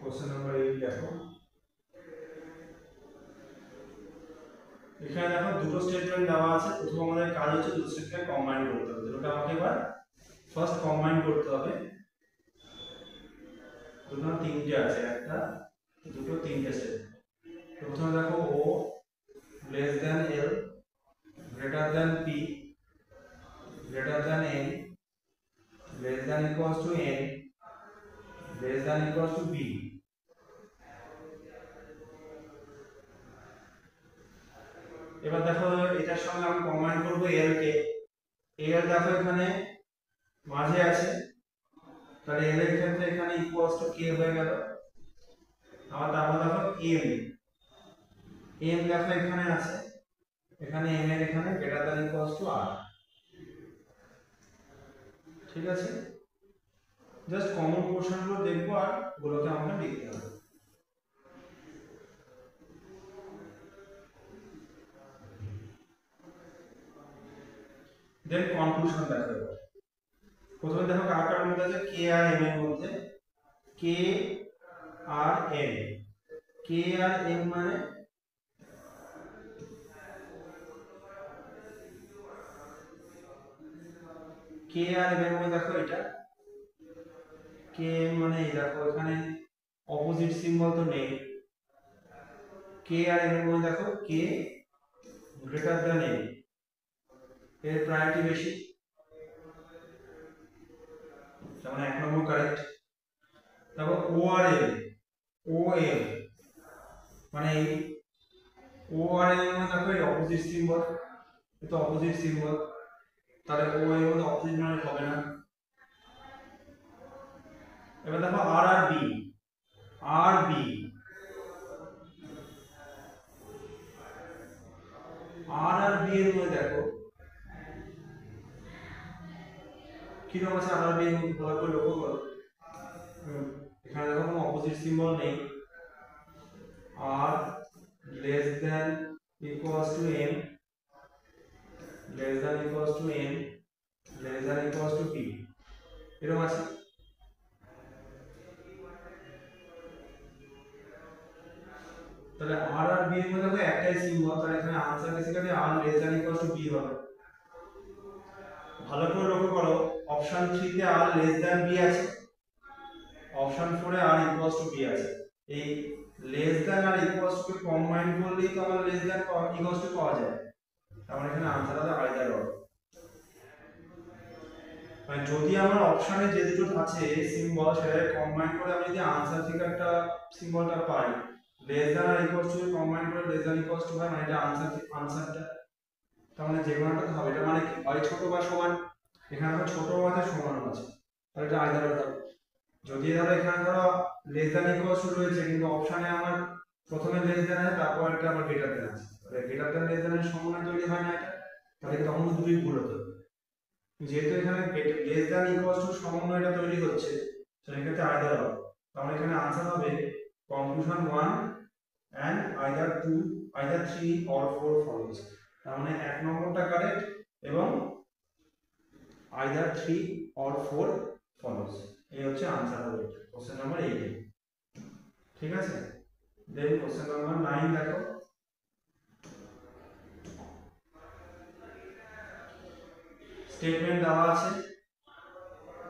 কোশ্চেন নাম্বার 8 দেখো, এখানে দেখো দুটো স্টেটমেন্ট দেওয়া আছে। প্রথম আমাদের কাজ হচ্ছে দুটো স্টেটমেন্ট কম্বাইন করতে হবে। দুটোটা আমাকে এবার ফার্স্ট কম্বাইন করতে হবে। দুটো তিনটে আছে, একটা দুটো তিনটে স্টেটমেন্ট। প্রথমে দেখো O less than L greater than P greater than N less than equals to N less than equals to B. এবার দেখো এটার সঙ্গে আমি কম্বাইন করব এল কে। এল দেখো এখানে মাঝে আছে, তাহলে এল এর ক্ষেত্রে এখানে ইকুয়ালস টু কে হয়ে গেল। আবার তারপর দেখো এম, এম দেখো এখানে আছে, এখানে এম এর এখানে গ্রেটার দ্যান ইকুয়ালস টু আর। ঠিক আছে, জাস্ট কমন পোরশন গুলো দেখবো আর ওগুলোকে আমরা লিখতে হবে। দেন কনক্লুশন দেখো। প্রথমে দেখো কার কার মধ্যে আছে, কে আর এম এর মধ্যে। কে আর এম, কে আর এম মানে কে আর এম এর মধ্যে দেখো এটা কে এম মানে এই দেখো এখানে অপোজিট সিম্বল তো নেই। কে আর এম এর মধ্যে দেখো কে গ্রেটার দ্যান এম, এর প্রায়োরিটি বেশি, মানে 1 নম্বর কারেক্ট। তারপর ও আর এল, ও এল মানে এই ও আর এল এর মধ্যে দেখো এই অপোজিট সিম্বল, এটা অপোজিট সিম্বল, তাহলে ও এর মধ্যে অপোজিট মানে হবে না। এবার দেখো আর আর বি, আর বি আর আর বি এর মধ্যে দেখো কিরকম আছে। আর আর বি এর মধ্যে ভালো করে লক্ষ্য করো, এখানে দেখো কোনো অপোজিট সিম্বল নেই। R less than equals to M less than equals to M less than equals to P, এরকম আছে। তাহলে আর আর বি এর মধ্যে একটাই সিম্বল, তাহলে এখানে answer basically R less than equals to B হবে। ভালো করে লক্ষ্য করো, অপশন 3 তে আর লেস দ্যান বি আছে, অপশন 4 এ আর ইকুয়ালস টু বি আছে। এই লেস দ্যান আর ইকুয়ালস টু কে কম্বাইন করলেই তো আমরা লেস দ্যান ইকুয়ালস টু পাওয়া যায়। তার মানে এখানে आंसर হবে আইদার অর। মানে যদি আমার অপশনে যে দুটো আছে সিম্বল সেটা কম্বাইন করে আমি যদি आंसर থেকে একটা সিম্বলটা পাই, লেস দ্যান আর ইকুয়ালস টু কম্বাইন করে লেস দ্যান ইকুয়ালস টু হয়, মানে এটা आंसरটা। তার মানে যে কোনটা হবে, এটা মানে কি হয় ছোট বা সমান। এখানে ধরো ছোট আছে সমান আছে, তাহলে এটা আইদার অর হবে। যদি ধরো এখানে ধরো লেস দ্যান ইকুয়ালস টু রয়েছে কিন্তু অপশনে আমার প্রথমে লেস দ্যান আছে তারপর একটা আবার গ্রেটার দ্যান আছে, তাহলে গ্রেটার দ্যান লেস দ্যানের সমন্বয় তৈরি হয় না এটা, তাহলে তখন দুটোই ভুল হতে হবে। যেহেতু এখানে লেস দ্যান ইকুয়ালস টু সমন্বয়টা তৈরি হচ্ছে, সেক্ষেত্রে আইদার অর। তাহলে এখানে आंसर হবে conclusion 1 and either 2 either 3 or 4 follows। তার মানে 1 নম্বরটা কারেক্ট এবং either 3 or 4 follows, এই হচ্ছে आंसर হবে কোশ্চেন নাম্বার 8 এ। ঠিক আছে, দেন কোশ্চেন নাম্বার 9 দেখো। স্টেটমেন্ট দেওয়া আছে,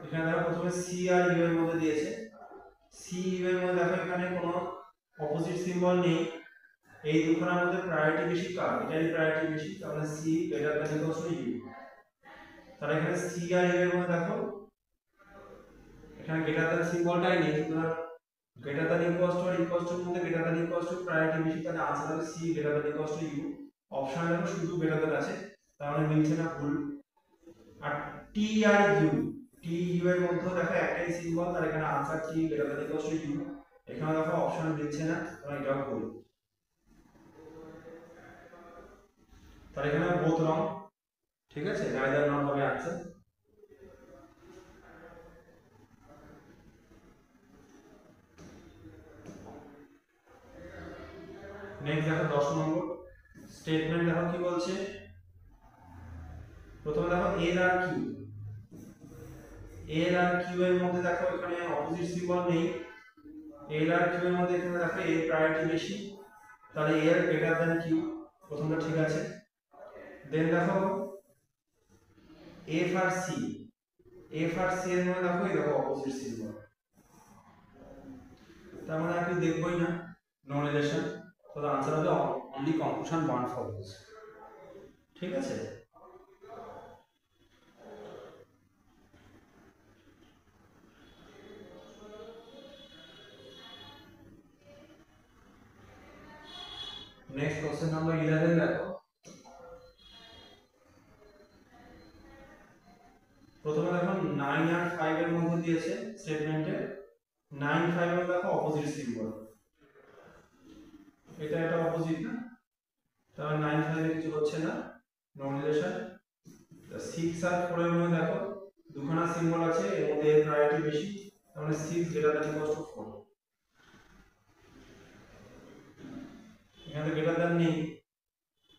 এখানে দেখো প্রথমে সি আর ইউ এর মধ্যে দিয়েছে। সি ইউ এর মধ্যে দেখো এখানে কোনো অপোজিট সিম্বল নেই। এই দুটোর মধ্যে প্রায়োরিটি বেশি কার, এটারই প্রায়োরিটি বেশি, তাহলে C greater than equals to U. তাহলে এখানে সি আর এ এর মধ্যে দেখো এখানে গ্রেটার দ্যান সিম্বলটাই নেই, সুতরাং গ্রেটার দ্যান ইকুয়ালস টু মধ্যে greater than equals to priority বেশি, তাহলে আনসার হবে C greater than equals to U. Option দেখো শুধু গ্রেটার দ্যান আছে, তার মানে মিলছে না, ভুল। আর টি আর ইউ, টি ইউ এর মধ্যে দেখো একটাই সিম্বল, তার এখানে answer T greater than equals to U. এখানে দেখো অপশন মিলছে না, তাহলে এটাও ভুল। তাহলে এখানে বোথ রং, ঠিক আছে, নাইদার নট হবে আনসার। নেক্সট দেখো 10 নম্বর স্টেটমেন্ট, দেখো কি বলছে। প্রথমে দেখো এল আর কিউ, এল আর কিউ এর মধ্যে দেখো এখানে অপোজিট সিম্বল নেই। এল আর কিউ এর মধ্যে এখানে দেখো এর প্রায়োরিটি বেশি, তাহলে এল গ্রেটার দ্যান কিউ, প্রথমটা ঠিক আছে। দেন দেখো F R C, F R C এর মধ্যে দেখো এই দেখো অপোজিট সিম্বল, তার মানে আর কি দেখবই না, নো রিলেশন। তো আনসার হবে অনলি কনক্লুশন 1 ফলোস, ঠিক আছে। नेक्स्ट क्वेश्चन नंबर 11 দেখো। প্রথমে দেখো 9 আর 5 এর মধ্যে দিয়েছে স্টেটমেন্টে, 9 5 এর দেখো অপোজিট সিম্বল, এটা একটা অপোজিট না, তাহলে 9 5 এর কিছু হচ্ছে না, নো রিলেশন। 6 আর 4 এর মধ্যে দেখো দুখানা সিম্বল আছে, এর মধ্যে এর প্রায়োরিটি বেশি, তার মানে 6 গ্রেটার দ্যান ইকুয়ালস টু 4। এখানে গ্রেটার দ্যান নেই,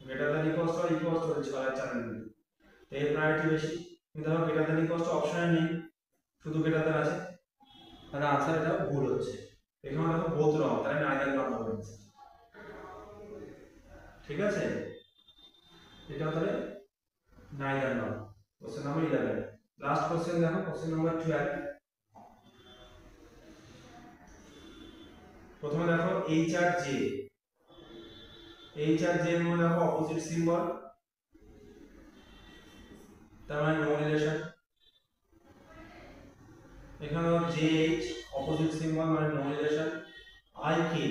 গ্রেটার দ্যান ইকুয়ালস টু 6 আর 4 এর মধ্যে এর প্রায়োরিটি বেশি, কিন্তু দেখো গ্রেটার দ্যান ইকুয়ালস টু অপশনে নেই, শুধু গ্রেটার দ্যান আছে, তাহলে আনসার এটা ভুল হচ্ছে। এখানে দেখো বোথ রং, তাহলে নাইদার নট হবে, ঠিক আছে, এটা তাহলে neither not. Question number 11 last question দেখো, কোশ্চেন নাম্বার 12। প্রথমে দেখো এইচ আর জে, এইচ আর জে এর মধ্যে দেখো অপোজিট সিম্বল, তার মানে নো রিলেশন। এখানে দেখো জে এইচ অপোজিট সিম্বল, মানে no relation. I K,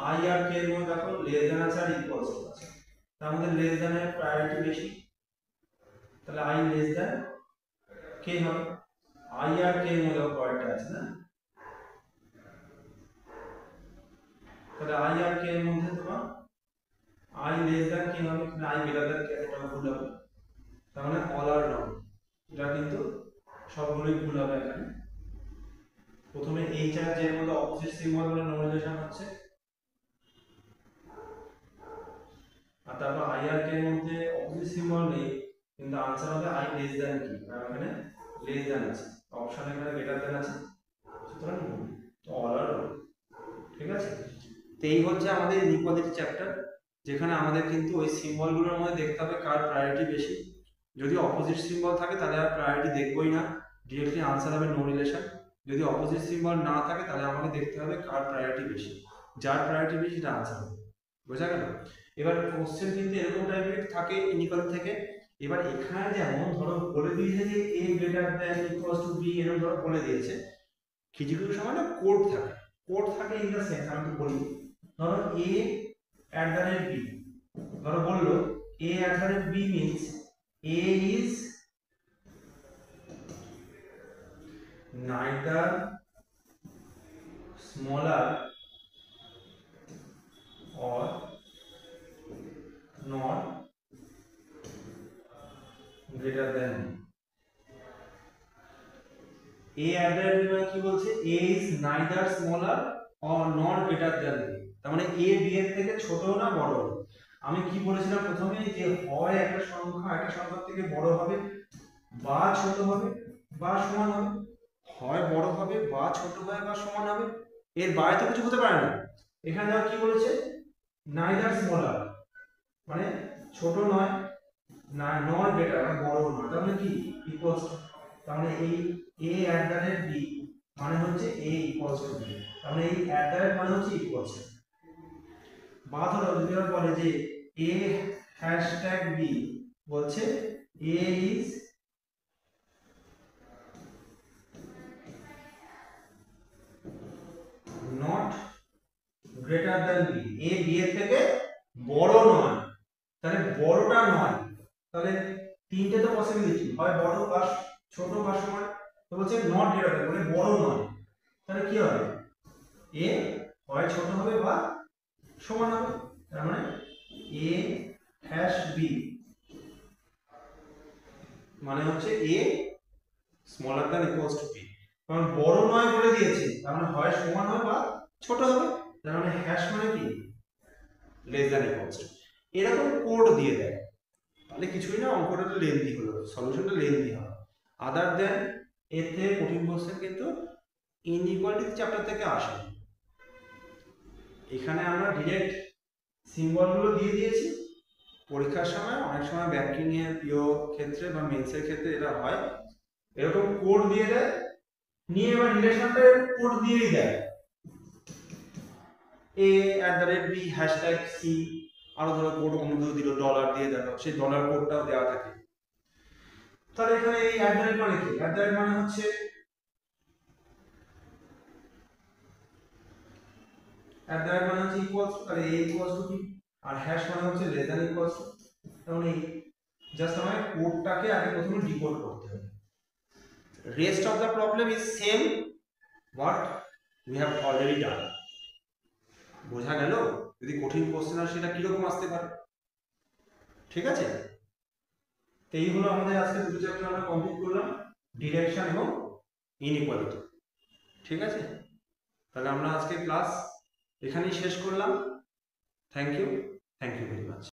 I আর কে এর মধ্যে দেখো লেস দ্যান আছে আর ইকুয়ালস টু আছে, তার মধ্যে লেস দ্যান এর প্রায়োরিটি বেশি, তাহলে আই লেস দ্যান কে হবে। আই আর কে এর মধ্যে পয়েন্টটা আছে না, তাহলে আই আর কে এর মধ্যে তোমার আই লেস দ্যান কে হবে, কিন্তু আই গ্রেটার দ্যান কে, এটা ভুল হবে, তার মানে অল আর রং, এটা কিন্তু সবগুলোই ভুল হবে এখানে। প্রথমে এইচ আর জে এর মধ্যে অপোজিট সিম্বল বলে নো রিলেশন হচ্ছে, আর তারপর আই আর কে এর মধ্যে অপোজিট সিম্বল নেই, কিন্তু আনসার হবে আই লেস দ্যান কি, কারণ এখানে লেস দ্যান আছে, অপশন এখানে গ্রেটার দ্যান আছে, সুতরাং অল আর রং, ঠিক আছে। তো এই হচ্ছে আমাদের ইনইকুয়ালিটি চ্যাপ্টার, যেখানে আমাদের কিন্তু ওই সিম্বলগুলোর মধ্যে দেখতে হবে কার প্রায়োরিটি বেশি। যদি অপোজিট সিম্বল থাকে তাহলে আর প্রায়োরিটি দেখবই না, ডিরেক্টলি আনসার হবে নো রিলেশন। যদি অপোজিট সিম্বল না থাকে তাহলে আমাকে দেখতে হবে কার প্রায়োরিটি বেশি, যার প্রায়োরিটি বেশি সেটা আনসার হবে, বোঝা গেল। এবার কোশ্চেন কিন্তু এরকম টাইপের থাকে ইনইকুয়ালিটি থেকে। এবার এখানে যেমন ধরো বলে দিয়েছে যে a greater than equals two b, এরকম ধরো বলে দিয়েছে, কিছু কিছু সময় না কোড থাকে, কোড থাকে ইন দ্য সেন্স, আমি তো বলি ধরো a at the rate b, ধরো বললো a at the rate b means a is neither smaller or not greater than b। a at the rate মানে কি বলছে, a is neither smaller or not greater than b, তার মানে a b এর থেকে ছোট না বড়। আমি কি বলেছিলাম প্রথমে, যে হয় একটা সংখ্যার থেকে বড় হবে বা ছোট হবে বা সমান হবে, হয় বড় হবে বা ছোট হবে বা সমান হবে, এর বাইরে তো কিছু হতে পারে না। এখানে দেখো কি বলেছে, নাইদার স্মলার মানে ছোট নয়, না নট গ্রেটার মানে বড় নয়, তার মানে কি ইকুয়ালস টু, তার মানে এই a at the rate b মানে হচ্ছে a ইকুয়ালস টু b, তার মানে এই at the rate মানে হচ্ছে ইকুয়ালস টু। বা ধরো যদি বলে যে a hashtag b বলছে a is not greater than b, a b এর থেকে বড় নয়, তাহলে বড়টা নয়, তাহলে তিনটে তো পসিবিলিটি, হয় বড় বা ছোট বা সমান, তো বলছে নট গ্রেটার দ্যান মানে বড় নয়, তাহলে কি হবে a হয় ছোট হবে বা সমান হবে, তার মানে a হ্যাশ b মানে হচ্ছে a smaller than equals two b, কারণ বড় নয় বলে দিয়েছে, তার মানে হয় সমান হবে বা ছোট হবে, তার মানে হ্যাশ মানে কি লেস দ্যান ইকুয়ালস টু, এরকম কোড দিয়ে দেয়, তাহলে কিছুই না, অঙ্কটা তো লেন্থি হলো, সলিউশনটা লেন্থি হবে। আদার দেন এর থেকে কঠিন কোশ্চেন কিন্তু ইনইকুয়ালিটি চ্যাপ্টার থেকে আসে, এখানে আমরা ডিরেক্ট সিম্বলগুলো দিয়ে দিয়েছি, পরীক্ষার সময় অনেক সময় ব্যাংকিং এর পিও ক্ষেত্রে বা মেন্সের ক্ষেত্রে এটা হয়, এরকম কোড দিয়ে দেয়, নিয়ে এবার রিলেশনটা কোড দিয়েই দেয়, a@b #c, আরো ধরো কোড অন্য দিল ডলার দিয়ে দিল, সেই ডলার কোডটাও দেওয়া থাকে, তাহলে এখানে এই মানে কি, মানে হচ্ছে মানে হচ্ছে ইকুয়ালস, তাহলে a ইকুয়ালস টু কি, আর হ্যাশ মানে হচ্ছে লেস দ্যান ইকুয়ালস টু, তাহলে জাস্ট আমাকে কোডটাকে আগে প্রথমে ডিকোড করতে হবে, rest of the problem is same what we have already done, বোঝা গেল? যদি কঠিন কোশ্চেন আসে সেটা কিরকম আসতে পারে, ঠিক আছে? তো এই হলো আমাদের আজকে দুটো চ্যাপ্টার আমরা কমপ্লিট করলাম, ডিরেকশন এবং ইনইকুয়ালিটি, ঠিক আছে? তাহলে আমরা আজকে ক্লাস এখানেই শেষ করলাম, থ্যাংক ইউ ভেরি মাচ।